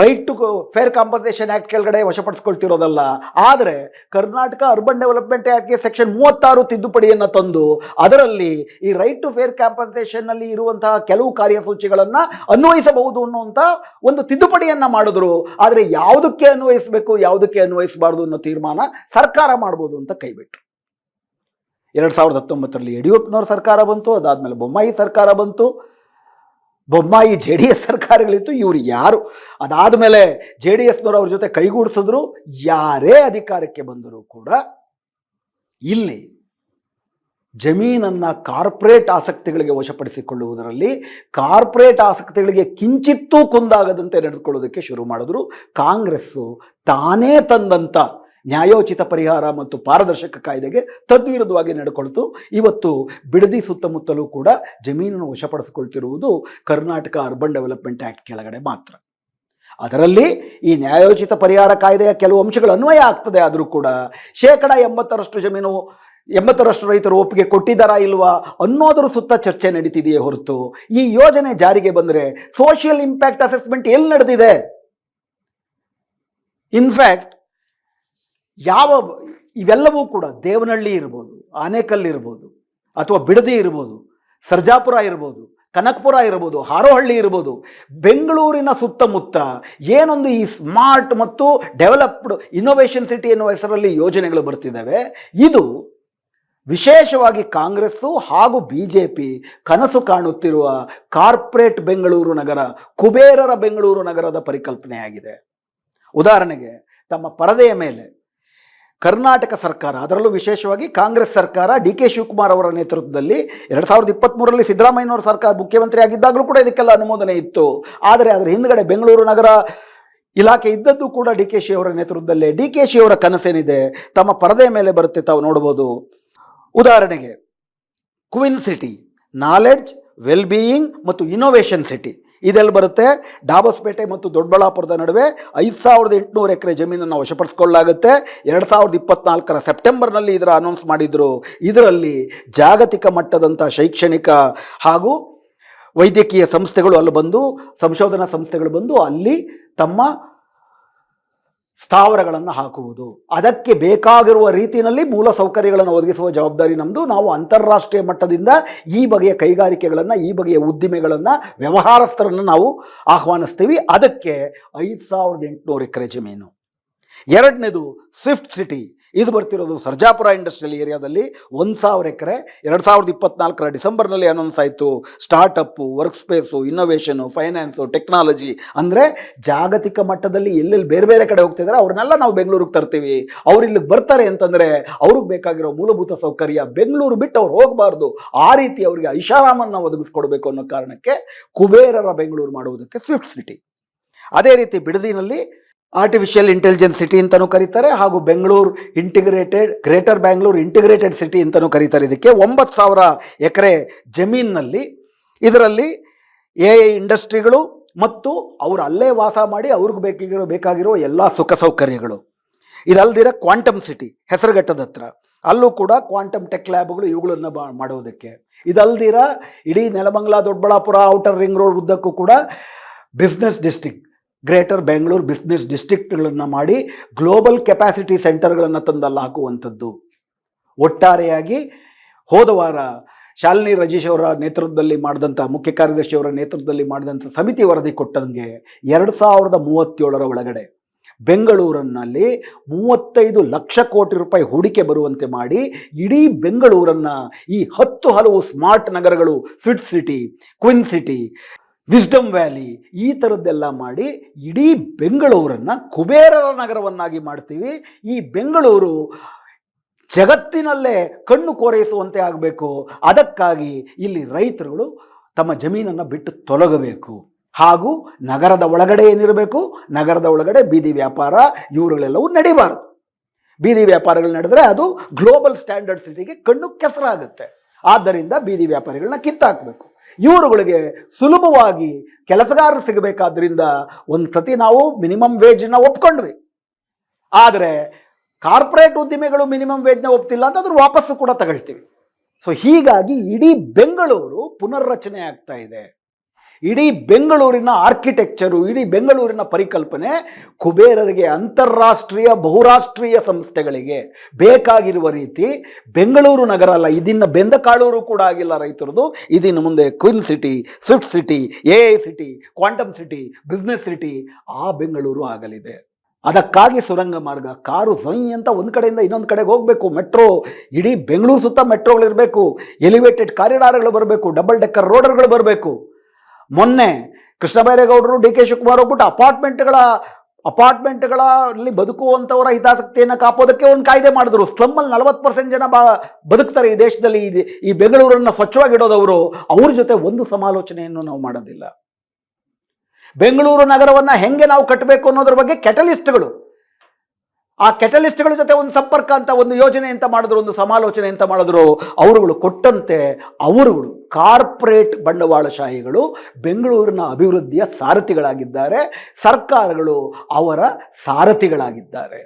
Speaker 1: right to fair compensation act ಕೆಳಗಡೆ ವಶಪಡಿಸ್ಕೊಳ್ತಿರೋದಲ್ಲ. ಆದರೆ ಕರ್ನಾಟಕ ಅರ್ಬನ್ ಡೆವಲಪ್ಮೆಂಟ್ ಆ್ಯಕ್ಟ್ಗೆ ಸೆಕ್ಷನ್ 36 ತಿದ್ದುಪಡಿಯನ್ನು ತಂದು ಅದರಲ್ಲಿ ಈ ರೈಟ್ ಟು ಫೇರ್ ಕಾಂಪನ್ಸೇಷನ್ನಲ್ಲಿ ಇರುವಂತಹ ಕೆಲವು ಕಾರ್ಯಸೂಚಿಗಳನ್ನು ಅನ್ವಯಿಸಬಹುದು ಅನ್ನುವಂಥ ಒಂದು ತಿದ್ದುಪಡಿಯನ್ನು ಮಾಡಿದ್ರು. ಆದರೆ ಯಾವುದಕ್ಕೆ ಅನ್ವಯಿಸಬೇಕು, ಯಾವುದಕ್ಕೆ ಅನ್ವಯಿಸಬಾರ್ದು ಅನ್ನೋ ತೀರ್ಮಾನ ಸರ್ಕಾರ ಮಾಡ್ಬೋದು ಅಂತ ಕೈಬಿಟ್ರು. 2019ರಲ್ಲಿ ಯಡಿಯೂರಪ್ಪನವ್ರ ಸರ್ಕಾರ ಬಂತು. ಅದಾದಮೇಲೆ ಬೊಮ್ಮಾಯಿ ಸರ್ಕಾರ ಬಂತು. ಬೊಮ್ಮಾಯಿ JDS ಸರ್ಕಾರಗಳಿತ್ತು. ಇವರು ಯಾರು ಅದಾದಮೇಲೆ JDSನವರು ಅವ್ರ ಜೊತೆ ಕೈಗೂಡಿಸಿದ್ರು. ಯಾರೇ ಅಧಿಕಾರಕ್ಕೆ ಬಂದರೂ ಕೂಡ ಇಲ್ಲಿ ಜಮೀನನ್ನು ಕಾರ್ಪೊರೇಟ್ ಆಸಕ್ತಿಗಳಿಗೆ ವಶಪಡಿಸಿಕೊಳ್ಳುವುದರಲ್ಲಿ ಕಾರ್ಪೊರೇಟ್ ಆಸಕ್ತಿಗಳಿಗೆ ಕಿಂಚಿತ್ತೂ ಕುಂದಾಗದಂತೆ ನಡೆದುಕೊಳ್ಳೋದಕ್ಕೆ ಶುರು ಮಾಡಿದ್ರು. ಕಾಂಗ್ರೆಸ್ಸು ತಾನೇ ತಂದಂಥ ನ್ಯಾಯೋಚಿತ ಪರಿಹಾರ ಮತ್ತು ಪಾರದರ್ಶಕ ಕಾಯ್ದೆಗೆ ತದ್ವಿರುದ್ಧವಾಗಿ ನಡ್ಕೊಳ್ತು. ಇವತ್ತು ಬಿಡದಿ ಸುತ್ತಮುತ್ತಲೂ ಕೂಡ ಜಮೀನನ್ನು ವಶಪಡಿಸಿಕೊಳ್ತಿರುವುದು ಕರ್ನಾಟಕ ಅರ್ಬನ್ ಡೆವಲಪ್ಮೆಂಟ್ ಆ್ಯಕ್ಟ್ ಕೆಳಗಡೆ ಮಾತ್ರ. ಅದರಲ್ಲಿ ಈ ನ್ಯಾಯೋಚಿತ ಪರಿಹಾರ ಕಾಯ್ದೆಯ ಕೆಲವು ಅಂಶಗಳು ಅನ್ವಯ ಆಗ್ತದೆ. ಆದರೂ ಕೂಡ 80% ಜಮೀನು 80% ರೈತರು ಒಪ್ಪಿಗೆ ಕೊಟ್ಟಿದ್ದಾರಾ ಇಲ್ವಾ ಅನ್ನೋದ್ರ ಸುತ್ತ ಚರ್ಚೆ ನಡೀತಿದೆಯೇ ಹೊರತು ಈ ಯೋಜನೆ ಜಾರಿಗೆ ಬಂದರೆ ಸೋಷಿಯಲ್ ಇಂಪ್ಯಾಕ್ಟ್ ಅಸೆಸ್ಮೆಂಟ್ ಎಲ್ಲಿ ನಡೆದಿದೆ? ಇನ್ಫ್ಯಾಕ್ಟ್ ಇವೆಲ್ಲವೂ ಕೂಡ ದೇವನಹಳ್ಳಿ ಇರ್ಬೋದು, ಆನೇಕಲ್ ಇರ್ಬೋದು, ಅಥವಾ ಬಿಡದಿ ಇರ್ಬೋದು, ಸರ್ಜಾಪುರ ಇರ್ಬೋದು, ಕನಕಪುರ ಇರ್ಬೋದು, ಹಾರೋಹಳ್ಳಿ ಇರ್ಬೋದು, ಬೆಂಗಳೂರಿನ ಸುತ್ತಮುತ್ತ ಏನೊಂದು ಈ ಸ್ಮಾರ್ಟ್ ಮತ್ತು ಡೆವಲಪ್ಡ್ ಇನ್ನೋವೇಷನ್ ಸಿಟಿ ಎನ್ನುವ ಹೆಸರಲ್ಲಿ ಯೋಜನೆಗಳು ಬರ್ತಿದ್ದಾವೆ. ಇದು ವಿಶೇಷವಾಗಿ ಕಾಂಗ್ರೆಸ್ಸು ಹಾಗೂ BJP ಕನಸು ಕಾಣುತ್ತಿರುವ ಕಾರ್ಪೊರೇಟ್ ಬೆಂಗಳೂರು ನಗರ, ಕುಬೇರರ ಬೆಂಗಳೂರು ನಗರದ ಪರಿಕಲ್ಪನೆಯಾಗಿದೆ. ಉದಾಹರಣೆಗೆ ತಮ್ಮ ಪರದೆಯ ಮೇಲೆ ಕರ್ನಾಟಕ ಸರ್ಕಾರ, ಅದರಲ್ಲೂ ವಿಶೇಷವಾಗಿ ಕಾಂಗ್ರೆಸ್ ಸರ್ಕಾರ ಡಿ ಕೆ ಶಿವಕುಮಾರ್ ಅವರ ನೇತೃತ್ವದಲ್ಲಿ 2023ರಲ್ಲಿ ಸಿದ್ದರಾಮಯ್ಯನವರ ಸರ್ಕಾರ ಮುಖ್ಯಮಂತ್ರಿ ಆಗಿದ್ದಾಗಲೂ ಕೂಡ ಇದಕ್ಕೆಲ್ಲ ಅನುಮೋದನೆ ಇತ್ತು. ಆದರೆ ಅದರ ಹಿಂದ್ಗಡೆ ಬೆಂಗಳೂರು ನಗರ ಇಲಾಖೆ ಇದ್ದದ್ದು ಕೂಡ ಡಿ ಕೆ ಶಿ ಅವರ ನೇತೃತ್ವದಲ್ಲೇ. ಡಿ ಕೆ ಶಿ ಅವರ ಕನಸೇನಿದೆ ತಮ್ಮ ಪರದೆ ಮೇಲೆ ಬರುತ್ತೆ, ತಾವು ನೋಡ್ಬೋದು. ಉದಾಹರಣೆಗೆ queen city, knowledge, well being ಮತ್ತು ಇನೋವೇಷನ್ ಸಿಟಿ ಇದೆಲ್ಲಿ ಬರುತ್ತೆ? ಡಾಬಸ್ಪೇಟೆ ಮತ್ತು ದೊಡ್ಡಬಳ್ಳಾಪುರದ ನಡುವೆ 5800 ಎಕರೆ ಜಮೀನನ್ನು ವಶಪಡಿಸಿಕೊಳ್ಳಲಾಗುತ್ತೆ. 2024ರ ಸೆಪ್ಟೆಂಬರ್ನಲ್ಲಿ ಇದರ ಅನೌನ್ಸ್ ಮಾಡಿದರು. ಇದರಲ್ಲಿ ಜಾಗತಿಕ ಮಟ್ಟದಂಥ ಶೈಕ್ಷಣಿಕ ಹಾಗೂ ವೈದ್ಯಕೀಯ ಸಂಸ್ಥೆಗಳು ಅಲ್ಲಿ ಬಂದು, ಸಂಶೋಧನಾ ಸಂಸ್ಥೆಗಳು ಬಂದು ಅಲ್ಲಿ ತಮ್ಮ ಸ್ಥಾವರಗಳನ್ನು ಹಾಕುವುದು, ಅದಕ್ಕೆ ಬೇಕಾಗಿರುವ ರೀತಿಯಲ್ಲಿ ಮೂಲ ಸೌಕರ್ಯಗಳನ್ನು ಒದಗಿಸುವ ಜವಾಬ್ದಾರಿ ನಮ್ಮದು. ನಾವು ಅಂತಾರಾಷ್ಟ್ರೀಯ ಮಟ್ಟದಿಂದ ಈ ಬಗೆಯ ಕೈಗಾರಿಕೆಗಳನ್ನು, ಈ ಬಗೆಯ ಉದ್ದಿಮೆಗಳನ್ನು, ವ್ಯವಹಾರಸ್ಥರನ್ನು ನಾವು ಆಹ್ವಾನಿಸ್ತೀವಿ. ಅದಕ್ಕೆ 5800 ಎಕರೆ ಜಮೀನು. ಎರಡನೇದು ಸ್ವಿಫ್ಟ್ ಸಿಟಿ, ಇದು ಬರ್ತಿರೋದು ಸರ್ಜಾಪುರ ಇಂಡಸ್ಟ್ರಿಯಲ್ ಏರಿಯಾದಲ್ಲಿ 1000 ಎಕರೆ. 2024ರ ಡಿಸೆಂಬರ್ನಲ್ಲಿ ಅನೌನ್ಸ್ ಆಯಿತು. Startup, work space, innovation, finance, technology, ಅಂದರೆ ಜಾಗತಿಕ ಮಟ್ಟದಲ್ಲಿ ಎಲ್ಲೆಲ್ಲಿ ಬೇರೆ ಬೇರೆ ಕಡೆ ಹೋಗ್ತಿದ್ದಾರೆ ಅವ್ರನ್ನೆಲ್ಲ ನಾವು ಬೆಂಗಳೂರಿಗೆ ತರ್ತೀವಿ. ಅವ್ರು ಇಲ್ಲಿಗೆ ಬರ್ತಾರೆ ಅಂತಂದರೆ ಅವ್ರಿಗೆ ಬೇಕಾಗಿರೋ ಮೂಲಭೂತ ಸೌಕರ್ಯ ಬೆಂಗಳೂರು ಬಿಟ್ಟು ಅವ್ರು ಹೋಗಬಾರ್ದು, ಆ ರೀತಿ ಅವರಿಗೆ ಐಷಾರಾಮನ್ನು ಒದಗಿಸ್ಕೊಡ್ಬೇಕು ಅನ್ನೋ ಕಾರಣಕ್ಕೆ ಕುಬೇರರ ಬೆಂಗಳೂರು ಮಾಡುವುದಕ್ಕೆ ಸ್ವಿಫ್ಟ್ ಸಿಟಿ. ಅದೇ ರೀತಿ ಬಿಡದಿನಲ್ಲಿ ಆರ್ಟಿಫಿಷಿಯಲ್ ಇಂಟೆಲಿಜೆನ್ಸ್ ಸಿಟಿ ಅಂತಲೂ ಕರೀತಾರೆ, ಹಾಗೂ Bengaluru integrated, greater Bangalore integrated city ಅಂತಲೂ ಕರೀತಾರೆ. ಇದಕ್ಕೆ 9000 ಎಕರೆ ಜಮೀನಿನಲ್ಲಿ ಇದರಲ್ಲಿ AI ಇಂಡಸ್ಟ್ರಿಗಳು ಮತ್ತು ಅವರು ಅಲ್ಲೇ ವಾಸ ಮಾಡಿ ಅವ್ರಿಗೆ ಬೇಕಾಗಿರೋ ಎಲ್ಲ ಸುಖ ಸೌಕರ್ಯಗಳು. ಇದಲ್ದಿರ ಕ್ವಾಂಟಮ್ ಸಿಟಿ ಹೆಸರುಘಟ್ಟದ ಹತ್ರ, ಅಲ್ಲೂ ಕೂಡ ಕ್ವಾಂಟಮ್ ಟೆಕ್ ಲ್ಯಾಬ್ಗಳು ಇವುಗಳನ್ನು ಮಾಡೋದಕ್ಕೆ. ಇದಲ್ದಿರ ಇಡೀ Nelamangala, Doddaballapura, outer ring road ಉದ್ದಕ್ಕೂ ಕೂಡ business district, greater Bengaluru business ಡಿಸ್ಟ್ರಿಕ್ಟ್ಗಳನ್ನು ಮಾಡಿ ಗ್ಲೋಬಲ್ ಕೆಪಾಸಿಟಿ ಸೆಂಟರ್ಗಳನ್ನು ತಂದಲ್ಲಿ ಹಾಕುವಂಥದ್ದು. ಒಟ್ಟಾರೆಯಾಗಿ ಹೋದ ವಾರ ಶಾಲಿನಿ ರಜೀಶ್ ಅವರ ನೇತೃತ್ವದಲ್ಲಿ ಮಾಡಿದಂಥ, ಮುಖ್ಯ ಕಾರ್ಯದರ್ಶಿಯವರ ನೇತೃತ್ವದಲ್ಲಿ ಮಾಡಿದಂಥ ಸಮಿತಿ ವರದಿ ಕೊಟ್ಟಂಗೆ 2037ರ ಒಳಗಡೆ ಬೆಂಗಳೂರಿನಲ್ಲಿ 35 ಲಕ್ಷ ಕೋಟಿ ರೂಪಾಯಿ ಹೂಡಿಕೆ ಬರುವಂತೆ ಮಾಡಿ ಇಡೀ ಬೆಂಗಳೂರನ್ನು ಈ 10 ಹಲವು ಸ್ಮಾರ್ಟ್ ನಗರಗಳು, Swift city, queen city, wisdom valley, ಈ ಥರದ್ದೆಲ್ಲ ಮಾಡಿ ಇಡೀ ಬೆಂಗಳೂರನ್ನು ಕುಬೇರರ ನಗರವನ್ನಾಗಿ ಮಾಡ್ತೀವಿ. ಈ ಬೆಂಗಳೂರು ಜಗತ್ತಿನಲ್ಲೇ ಕಣ್ಣು ಕೋರೈಸುವಂತೆ ಆಗಬೇಕು. ಅದಕ್ಕಾಗಿ ಇಲ್ಲಿ ರೈತರುಗಳು ತಮ್ಮ ಜಮೀನನ್ನು ಬಿಟ್ಟು ತೊಲಗಬೇಕು. ಹಾಗೂ ನಗರದ ಒಳಗಡೆ ಏನಿರಬೇಕು, ನಗರದ ಒಳಗಡೆ ಬೀದಿ ವ್ಯಾಪಾರ ಇವರುಗಳೆಲ್ಲವೂ ನಡಿಬಾರದು. ಬೀದಿ ವ್ಯಾಪಾರಗಳು ನಡೆದರೆ ಅದು ಗ್ಲೋಬಲ್ ಸ್ಟ್ಯಾಂಡರ್ಡ್ ಸಿಟಿಗೆ ಕಣ್ಣು ಕೆಸರಾಗುತ್ತೆ. ಆದ್ದರಿಂದ ಬೀದಿ ವ್ಯಾಪಾರಿಗಳನ್ನ ಕಿತ್ತಾಕಬೇಕು. ಇವರುಗಳಿಗೆ ಸುಲಭವಾಗಿ ಕೆಲಸಗಾರರು ಸಿಗಬೇಕಾದ್ರಿಂದ ಒಂದು ಸತಿ ನಾವು ಮಿನಿಮಮ್ ವೇಜ್ನ ಒಪ್ಕೊಂಡ್ವಿ. ಆದರೆ ಕಾರ್ಪೊರೇಟ್ ಉದ್ದಿಮೆಗಳು ಮಿನಿಮಮ್ ವೇಜ್ನ ಒಪ್ತಿಲ್ಲ ಅಂತ ಅದ್ರ ವಾಪಸ್ಸು ಕೂಡ ತಗೊಳ್ತೀವಿ. ಸೊ ಹೀಗಾಗಿ ಇಡೀ ಬೆಂಗಳೂರು ಪುನರ್ರಚನೆ ಆಗ್ತಾ ಇದೆ. ಇಡೀ ಬೆಂಗಳೂರಿನ ಆರ್ಕಿಟೆಕ್ಚರು, ಇಡೀ ಬೆಂಗಳೂರಿನ ಪರಿಕಲ್ಪನೆ ಕುಬೇರರಿಗೆ, ಅಂತಾರಾಷ್ಟ್ರೀಯ ಬಹುರಾಷ್ಟ್ರೀಯ ಸಂಸ್ಥೆಗಳಿಗೆ ಬೇಕಾಗಿರುವ ರೀತಿ ಬೆಂಗಳೂರು ನಗರ ಅಲ್ಲ, ಇದನ್ನು ಬೆಂದ ಕಾಳೂರು ಕೂಡ ಆಗಿಲ್ಲ ರೈತರದು. ಇದನ್ನು ಮುಂದೆ queen city, Swift city, AI city, quantum city, business city ಆ ಬೆಂಗಳೂರು ಆಗಲಿದೆ. ಅದಕ್ಕಾಗಿ ಸುರಂಗ ಮಾರ್ಗ, ಕಾರು ಸೊಯ್ ಅಂತ ಒಂದು ಕಡೆಯಿಂದ ಇನ್ನೊಂದು ಕಡೆಗೆ ಹೋಗಬೇಕು. ಮೆಟ್ರೋ, ಇಡೀ ಬೆಂಗಳೂರು ಸುತ್ತ ಮೆಟ್ರೋಗಳಿರಬೇಕು, ಎಲಿವೇಟೆಡ್ ಕಾರಿಡಾರ್ಗಳು ಬರಬೇಕು, ಡಬಲ್ ಡೆಕ್ಕರ್ ರೋಡರ್ಗಳು ಬರಬೇಕು. ಮೊನ್ನೆ ಕೃಷ್ಣ ಬೈರೇಗೌಡರು, ಡಿ ಕೆ ಶಿವಕುಮಾರ್ ಹೋಗ್ಬಿಟ್ಟು ಅಪಾರ್ಟ್ಮೆಂಟ್ಗಳಲ್ಲಿ ಬದುಕುವಂಥವರ ಹಿತಾಸಕ್ತಿಯನ್ನು ಕಾಪೋದಕ್ಕೆ ಒಂದು ಕಾಯ್ದೆ ಮಾಡಿದ್ರು. ಸ್ಲಮ್ಮಲ್ಲಿ 40% ಜನ ಬದುಕ್ತಾರೆ ಈ ದೇಶದಲ್ಲಿ. ಈ ಬೆಂಗಳೂರನ್ನು ಸ್ವಚ್ಛವಾಗಿಡೋದವರು, ಅವ್ರ ಜೊತೆ ಒಂದು ಸಮಾಲೋಚನೆಯನ್ನು ನಾವು ಮಾಡೋದಿಲ್ಲ. ಬೆಂಗಳೂರು ನಗರವನ್ನು ಹೆಂಗೆ ನಾವು ಕಟ್ಟಬೇಕು ಅನ್ನೋದ್ರ ಬಗ್ಗೆ ಕೆಟಲಿಸ್ಟ್ಗಳು, ಆ ಕೆಟಲಿಸ್ಟ್ಗಳ ಜೊತೆ ಒಂದು ಸಂಪರ್ಕ ಅಂತ, ಒಂದು ಯೋಜನೆ ಅಂತ ಮಾಡಿದ್ರು, ಒಂದು ಸಮಾಲೋಚನೆ ಅಂತ ಮಾಡಿದ್ರು. ಅವರುಗಳು ಕೊಟ್ಟಂತೆ ಅವರುಗಳು ಕಾರ್ಪೊರೇಟ್ ಬಂಡವಾಳಶಾಹಿಗಳು ಬೆಂಗಳೂರಿನ ಅಭಿವೃದ್ಧಿಯ ಸಾರಥಿಗಳಾಗಿದ್ದಾರೆ, ಸರ್ಕಾರಗಳು ಅವರ ಸಾರಥಿಗಳಾಗಿದ್ದಾರೆ.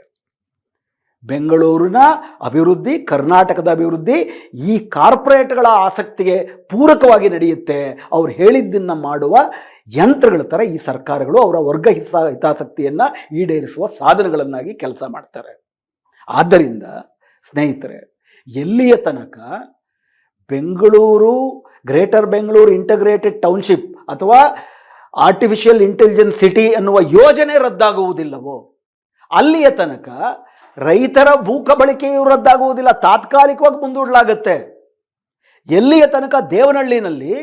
Speaker 1: ಬೆಂಗಳೂರಿನ ಅಭಿವೃದ್ಧಿ, ಕರ್ನಾಟಕದ ಅಭಿವೃದ್ಧಿ ಈ ಕಾರ್ಪೊರೇಟ್ಗಳ ಆಸಕ್ತಿಗೆ ಪೂರಕವಾಗಿ ನಡೆಯುತ್ತೆ. ಅವ್ರು ಹೇಳಿದ್ದನ್ನು ಮಾಡುವ ಯಂತ್ರಗಳ ಥರ ಈ ಸರ್ಕಾರಗಳು ಅವರ ವರ್ಗ ಹಿತಾಸಕ್ತಿಯನ್ನು ಈಡೇರಿಸುವ ಸಾಧನಗಳನ್ನಾಗಿ ಕೆಲಸ ಮಾಡ್ತಾರೆ. ಆದ್ದರಿಂದ ಸ್ನೇಹಿತರೆ, ಎಲ್ಲಿಯ ತನಕ Bengaluru greater Bengaluru integrated township ಅಥವಾ ಆರ್ಟಿಫಿಷಿಯಲ್ ಇಂಟೆಲಿಜೆನ್ಸ್ ಸಿಟಿ ಅನ್ನುವ ಯೋಜನೆ ರದ್ದಾಗುವುದಿಲ್ಲವೋ ಅಲ್ಲಿಯ ತನಕ ರೈತರ ಭೂ ಕಬಳಿಕೆಯು ರದ್ದಾಗುವುದಿಲ್ಲ, ತಾತ್ಕಾಲಿಕವಾಗಿ ಮುಂದೂಡಲಾಗುತ್ತೆ. ಎಲ್ಲಿಯ ತನಕ ದೇವನಹಳ್ಳಿನಲ್ಲಿ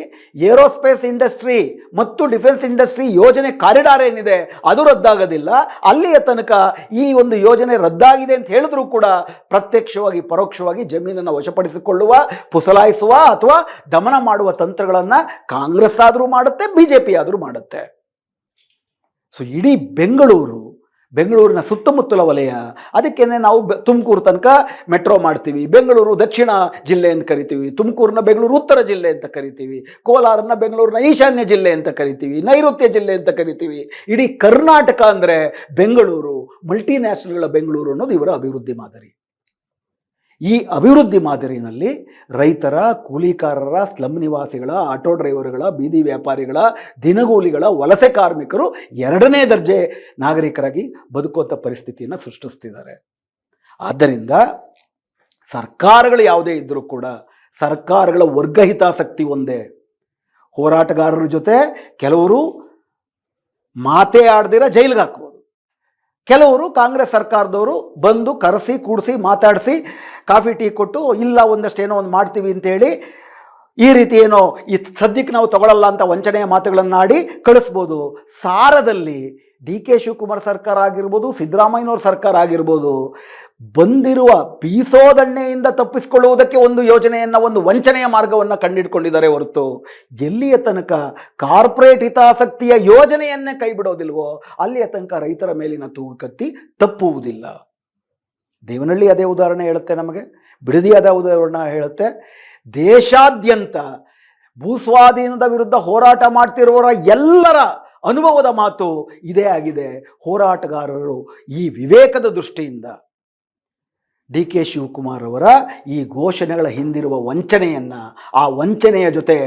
Speaker 1: ಏರೋಸ್ಪೇಸ್ ಇಂಡಸ್ಟ್ರಿ ಮತ್ತು ಡಿಫೆನ್ಸ್ ಇಂಡಸ್ಟ್ರಿ ಯೋಜನೆ ಕಾರಿಡಾರ್ ಏನಿದೆ ಅದು ರದ್ದಾಗೋದಿಲ್ಲ, ಅಲ್ಲಿಯ ತನಕ ಈ ಒಂದು ಯೋಜನೆ ರದ್ದಾಗಿದೆ ಅಂತ ಹೇಳಿದ್ರೂ ಕೂಡ ಪ್ರತ್ಯಕ್ಷವಾಗಿ ಪರೋಕ್ಷವಾಗಿ ಜಮೀನನ್ನು ವಶಪಡಿಸಿಕೊಳ್ಳುವ, ಪುಸಲಾಯಿಸುವ ಅಥವಾ ದಮನ ಮಾಡುವ ತಂತ್ರಗಳನ್ನು ಕಾಂಗ್ರೆಸ್ ಆದರೂ ಮಾಡುತ್ತೆ, BJP ಆದರೂ ಮಾಡುತ್ತೆ. ಸೊ ಇಡೀ ಬೆಂಗಳೂರಿನ ಸುತ್ತಮುತ್ತಲ ವಲಯ, ಅದಕ್ಕೇನೆ ನಾವು ತುಮಕೂರು ತನಕ ಮೆಟ್ರೋ ಮಾಡ್ತೀವಿ, ಬೆಂಗಳೂರು ದಕ್ಷಿಣ ಜಿಲ್ಲೆ ಅಂತ ಕರಿತೀವಿ, ತುಮಕೂರನ್ನ ಬೆಂಗಳೂರು ಉತ್ತರ ಜಿಲ್ಲೆ ಅಂತ ಕರಿತೀವಿ, ಕೋಲಾರನ್ನ ಬೆಂಗಳೂರಿನ ಈಶಾನ್ಯ ಜಿಲ್ಲೆ ಅಂತ ಕರಿತೀವಿ, ನೈಋತ್ಯ ಜಿಲ್ಲೆ ಅಂತ ಕರಿತೀವಿ. ಇಡೀ ಕರ್ನಾಟಕ ಅಂದರೆ ಬೆಂಗಳೂರು, ಮಲ್ಟಿನ್ಯಾಷನಲ್ಗಳ ಬೆಂಗಳೂರು ಅನ್ನೋದು ಇವರ ಅಭಿವೃದ್ಧಿ ಮಾದರಿ. ಈ ಅಭಿವೃದ್ಧಿ ಮಾದರಿನಲ್ಲಿ ರೈತರ, ಕೂಲಿಕಾರರ, ಸ್ಲಮ್ ನಿವಾಸಿಗಳ, ಆಟೋ ಡ್ರೈವರ್ಗಳ, ಬೀದಿ ವ್ಯಾಪಾರಿಗಳ, ದಿನಗೂಲಿಗಳ, ವಲಸೆ ಕಾರ್ಮಿಕರು 2ನೇ ದರ್ಜೆ ನಾಗರಿಕರಾಗಿ ಬದುಕುವಂಥ ಪರಿಸ್ಥಿತಿಯನ್ನು ಸೃಷ್ಟಿಸ್ತಿದ್ದಾರೆ. ಆದ್ದರಿಂದ ಸರ್ಕಾರಗಳು ಯಾವುದೇ ಇದ್ದರೂ ಕೂಡ ಸರ್ಕಾರಗಳ ವರ್ಗ ಹಿತಾಸಕ್ತಿ ಒಂದೇ. ಹೋರಾಟಗಾರರ ಜೊತೆ ಕೆಲವರು ಮಾತೇ ಆಡ್ದಿರ ಜೈಲಿಗೆ ಹಾಕ್ಬೋದು, ಕೆಲವರು ಕಾಂಗ್ರೆಸ್ ಸರ್ಕಾರದವರು ಬಂದು ಕರೆಸಿ ಕೂಡಿಸಿ ಮಾತಾಡಿಸಿ ಕಾಫಿ ಟೀ ಕೊಟ್ಟು ಇಲ್ಲ ಒಂದಷ್ಟು ಏನೋ ಒಂದು ಮಾಡ್ತೀವಿ ಅಂತೇಳಿ ಈ ರೀತಿ ಏನೋ ಈ ಸದ್ಯಕ್ಕೆ ನಾವು ತಗೊಳ್ಳಲ್ಲ ಅಂತ ವಂಚನೆಯ ಮಾತುಗಳನ್ನಾಡಿ ಕಳಿಸ್ಬೋದು. ಸಾರದಲ್ಲಿ DK ಶಿವಕುಮಾರ್ ಸರ್ಕಾರ ಆಗಿರ್ಬೋದು, ಸಿದ್ದರಾಮಯ್ಯನವ್ರ ಸರ್ಕಾರ ಆಗಿರ್ಬೋದು, ಬಂದಿರುವ ಬೀಸೋದಣ್ಣೆಯಿಂದ ತಪ್ಪಿಸಿಕೊಳ್ಳುವುದಕ್ಕೆ ಒಂದು ಯೋಜನೆಯನ್ನು, ಒಂದು ವಂಚನೆಯ ಮಾರ್ಗವನ್ನು ಕಂಡಿಡ್ಕೊಂಡಿದ್ದಾರೆ ಹೊರತು ಎಲ್ಲಿಯ ತನಕ ಕಾರ್ಪೊರೇಟ್ ಹಿತಾಸಕ್ತಿಯ ಯೋಜನೆಯನ್ನೇ ಕೈ ಬಿಡೋದಿಲ್ವೋ ಅಲ್ಲಿಯ ತನಕ ರೈತರ ಮೇಲಿನ ತೂಗುಕತ್ತಿ ತಪ್ಪುವುದಿಲ್ಲ. ದೇವನಹಳ್ಳಿ ಅದೇ ಉದಾಹರಣೆ ಹೇಳುತ್ತೆ, ನಮಗೆ ಬಿಡದಿ ಅದೇ ಉದಾಹರಣೆ ಹೇಳುತ್ತೆ. ದೇಶಾದ್ಯಂತ ಭೂಸ್ವಾಧೀನದ ವಿರುದ್ಧ ಹೋರಾಟ ಮಾಡ್ತಿರುವವರ ಎಲ್ಲರ ಅನುಭವದ ಮಾತು ಇದೇ ಆಗಿದೆ. ಹೋರಾಟಗಾರರು ಈ ವಿವೇಕದ ದೃಷ್ಟಿಯಿಂದ DK ಶಿವಕುಮಾರ್ ಅವರ ಈ ಘೋಷಣೆಗಳ ಹಿಂದಿರುವ ವಂಚನೆಯನ್ನು, ಆ ವಂಚನೆಯ ಜೊತೆ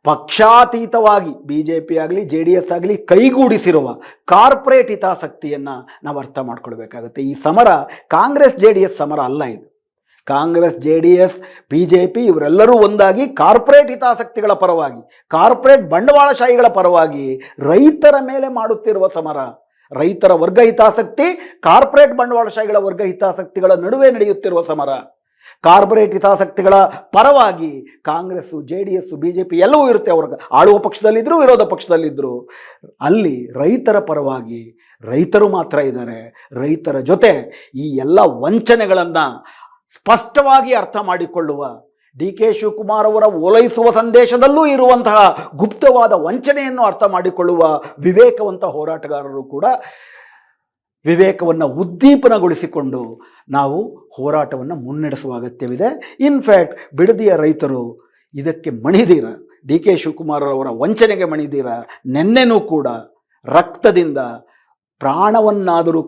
Speaker 1: ಪಕ್ಷಾತೀತವಾಗಿ BJP ಆಗಲಿ JDS ಆಗಲಿ ಕೈಗೂಡಿಸಿರುವ ಕಾರ್ಪೊರೇಟ್ ಹಿತಾಸಕ್ತಿಯನ್ನು ನಾವು ಅರ್ಥ ಮಾಡ್ಕೊಳ್ಬೇಕಾಗತ್ತೆ. ಈ ಸಮರ ಕಾಂಗ್ರೆಸ್ JDS ಸಮರ ಅಲ್ಲ. ಇದು ಕಾಂಗ್ರೆಸ್ JDS BJP ಇವರೆಲ್ಲರೂ ಒಂದಾಗಿ ಕಾರ್ಪೊರೇಟ್ ಹಿತಾಸಕ್ತಿಗಳ ಪರವಾಗಿ, ಕಾರ್ಪೊರೇಟ್ ಬಂಡವಾಳಶಾಹಿಗಳ ಪರವಾಗಿ ರೈತರ ಮೇಲೆ ಮಾಡುತ್ತಿರುವ ಸಮರ. ರೈತರ ವರ್ಗ ಹಿತಾಸಕ್ತಿ, ಕಾರ್ಪೊರೇಟ್ ಬಂಡವಾಳಶಾಹಿಗಳ ವರ್ಗ ಹಿತಾಸಕ್ತಿಗಳ ನಡುವೆ ನಡೆಯುತ್ತಿರುವ ಸಮರ. ಕಾರ್ಪೊರೇಟ್ ಹಿತಾಸಕ್ತಿಗಳ ಪರವಾಗಿ ಕಾಂಗ್ರೆಸ್ಸು, JDS, BJP ಎಲ್ಲವೂ ಇರುತ್ತೆ. ಅವ್ರಿಗೆ ಆಳುವ ಪಕ್ಷದಲ್ಲಿದ್ದರು, ವಿರೋಧ ಪಕ್ಷದಲ್ಲಿದ್ದರು. ಅಲ್ಲಿ ರೈತರ ಪರವಾಗಿ ರೈತರು ಮಾತ್ರ ಇದ್ದಾರೆ. ರೈತರ ಜೊತೆ ಈ ಎಲ್ಲ ವಂಚನೆಗಳನ್ನು ಸ್ಪಷ್ಟವಾಗಿ ಅರ್ಥ ಮಾಡಿಕೊಳ್ಳುವ, DK ಶಿವಕುಮಾರ್ ಅವರ ಓಲೈಸುವ ಸಂದೇಶದಲ್ಲೂ ಇರುವಂತಹ ಗುಪ್ತವಾದ ವಂಚನೆಯನ್ನು ಅರ್ಥ ಮಾಡಿಕೊಳ್ಳುವ ವಿವೇಕವಂತ ಹೋರಾಟಗಾರರು ಕೂಡ ವಿವೇಕವನ್ನು ಉದ್ದೀಪನಗೊಳಿಸಿಕೊಂಡು ನಾವು ಹೋರಾಟವನ್ನು ಮುನ್ನಡೆಸುವ ಅಗತ್ಯವಿದೆ. ಇನ್ಫ್ಯಾಕ್ಟ್ ಬಿಡದಿಯ ರೈತರು ಇದಕ್ಕೆ ಮಣಿದೀರ, DK ಶಿವಕುಮಾರ್ ಅವರ ವಂಚನೆಗೆ ಮಣಿದೀರ, ನೆನ್ನೆನೂ ಕೂಡ ರಕ್ತದಿಂದ ಪ್ರಾಣವನ್ನಾದರೂ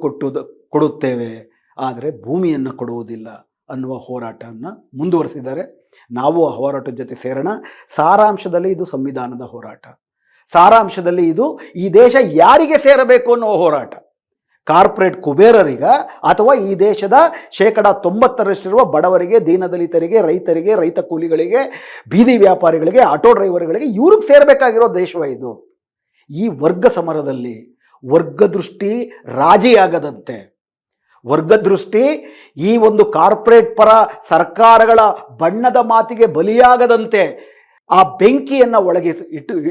Speaker 1: ಕೊಡುತ್ತೇವೆ, ಆದರೆ ಭೂಮಿಯನ್ನು ಕೊಡುವುದಿಲ್ಲ ಅನ್ನುವ ಹೋರಾಟವನ್ನು ಮುಂದುವರೆಸಿದ್ದಾರೆ. ನಾವು ಆ ಹೋರಾಟದ ಜೊತೆ ಸೇರೋಣ. ಸಾರಾಂಶದಲ್ಲಿ ಇದು ಸಂವಿಧಾನದ ಹೋರಾಟ. ಸಾರಾಂಶದಲ್ಲಿ ಇದು ಈ ದೇಶ ಯಾರಿಗೆ ಸೇರಬೇಕು ಅನ್ನುವ ಹೋರಾಟ. ಕಾರ್ಪೊರೇಟ್ ಕುಬೇರರಿಗ ಅಥವಾ ಈ ದೇಶದ 90% ಬಡವರಿಗೆ, ದೀನದಲಿತರಿಗೆ, ರೈತರಿಗೆ, ರೈತ ಕೂಲಿಗಳಿಗೆ, ಬೀದಿ ವ್ಯಾಪಾರಿಗಳಿಗೆ, ಆಟೋ ಡ್ರೈವರ್ಗಳಿಗೆ ಇವ್ರಿಗೆ ಸೇರಬೇಕಾಗಿರೋ ದೇಶವ ಇದು. ಈ ವರ್ಗ ಸಮರದಲ್ಲಿ ವರ್ಗದೃಷ್ಟಿ ರಾಜಿಯಾಗದಂತೆ, ವರ್ಗದೃಷ್ಟಿ ಈ ಒಂದು ಕಾರ್ಪೊರೇಟ್ ಪರ ಸರ್ಕಾರಗಳ ಬಣ್ಣದ ಮಾತಿಗೆ ಬಲಿಯಾಗದಂತೆ ಆ ಬೆಂಕಿಯನ್ನು ಒಳಗೆ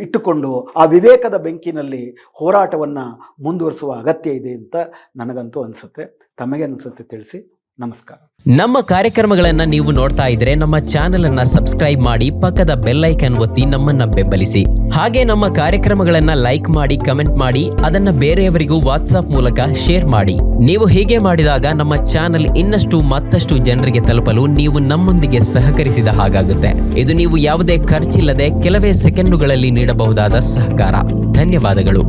Speaker 1: ಇಟ್ಟುಕೊಂಡು ಆ ವಿವೇಕದ ಬೆಂಕಿನಲ್ಲಿ ಹೋರಾಟವನ್ನು ಮುಂದುವರಿಸುವ ಅಗತ್ಯ ಇದೆ ಅಂತ ನನಗಂತೂ ಅನಿಸುತ್ತೆ. ತಮಗೆ ಅನಿಸುತ್ತೆ ತಿಳಿಸಿ. ನಮಸ್ಕಾರ.
Speaker 2: ನಮ್ಮ ಕಾರ್ಯಕ್ರಮಗಳನ್ನು ನೀವು ನೋಡ್ತಾ ಇದ್ರೆ ನಮ್ಮ ಚಾನೆಲ್ ಅನ್ನ ಸಬ್ಸ್ಕ್ರೈಬ್ ಮಾಡಿ, ಪಕ್ಕದ ಬೆಲ್ ಐಕಾನ್ ಒತ್ತಿ ನಮ್ಮನ್ನ ಬೆಂಬಲಿಸಿ. ಹಾಗೆ ನಮ್ಮ ಕಾರ್ಯಕ್ರಮಗಳನ್ನ ಲೈಕ್ ಮಾಡಿ, ಕಮೆಂಟ್ ಮಾಡಿ, ಅದನ್ನ ಬೇರೆಯವರಿಗೂ ವಾಟ್ಸ್ಆಪ್ ಮೂಲಕ ಶೇರ್ ಮಾಡಿ. ನೀವು ಹೀಗೆ ಮಾಡಿದಾಗ ನಮ್ಮ ಚಾನೆಲ್ ಮತ್ತಷ್ಟು ಜನರಿಗೆ ತಲುಪಲು ನೀವು ನಮ್ಮೊಂದಿಗೆ ಸಹಕರಿಸಿದ ಹಾಗಾಗುತ್ತೆ. ಇದು ನೀವು ಯಾವುದೇ ಖರ್ಚಿಲ್ಲದೆ ಕೆಲವೇ ಸೆಕೆಂಡುಗಳಲ್ಲಿ ನೀಡಬಹುದಾದ ಸಹಕಾರ. ಧನ್ಯವಾದಗಳು.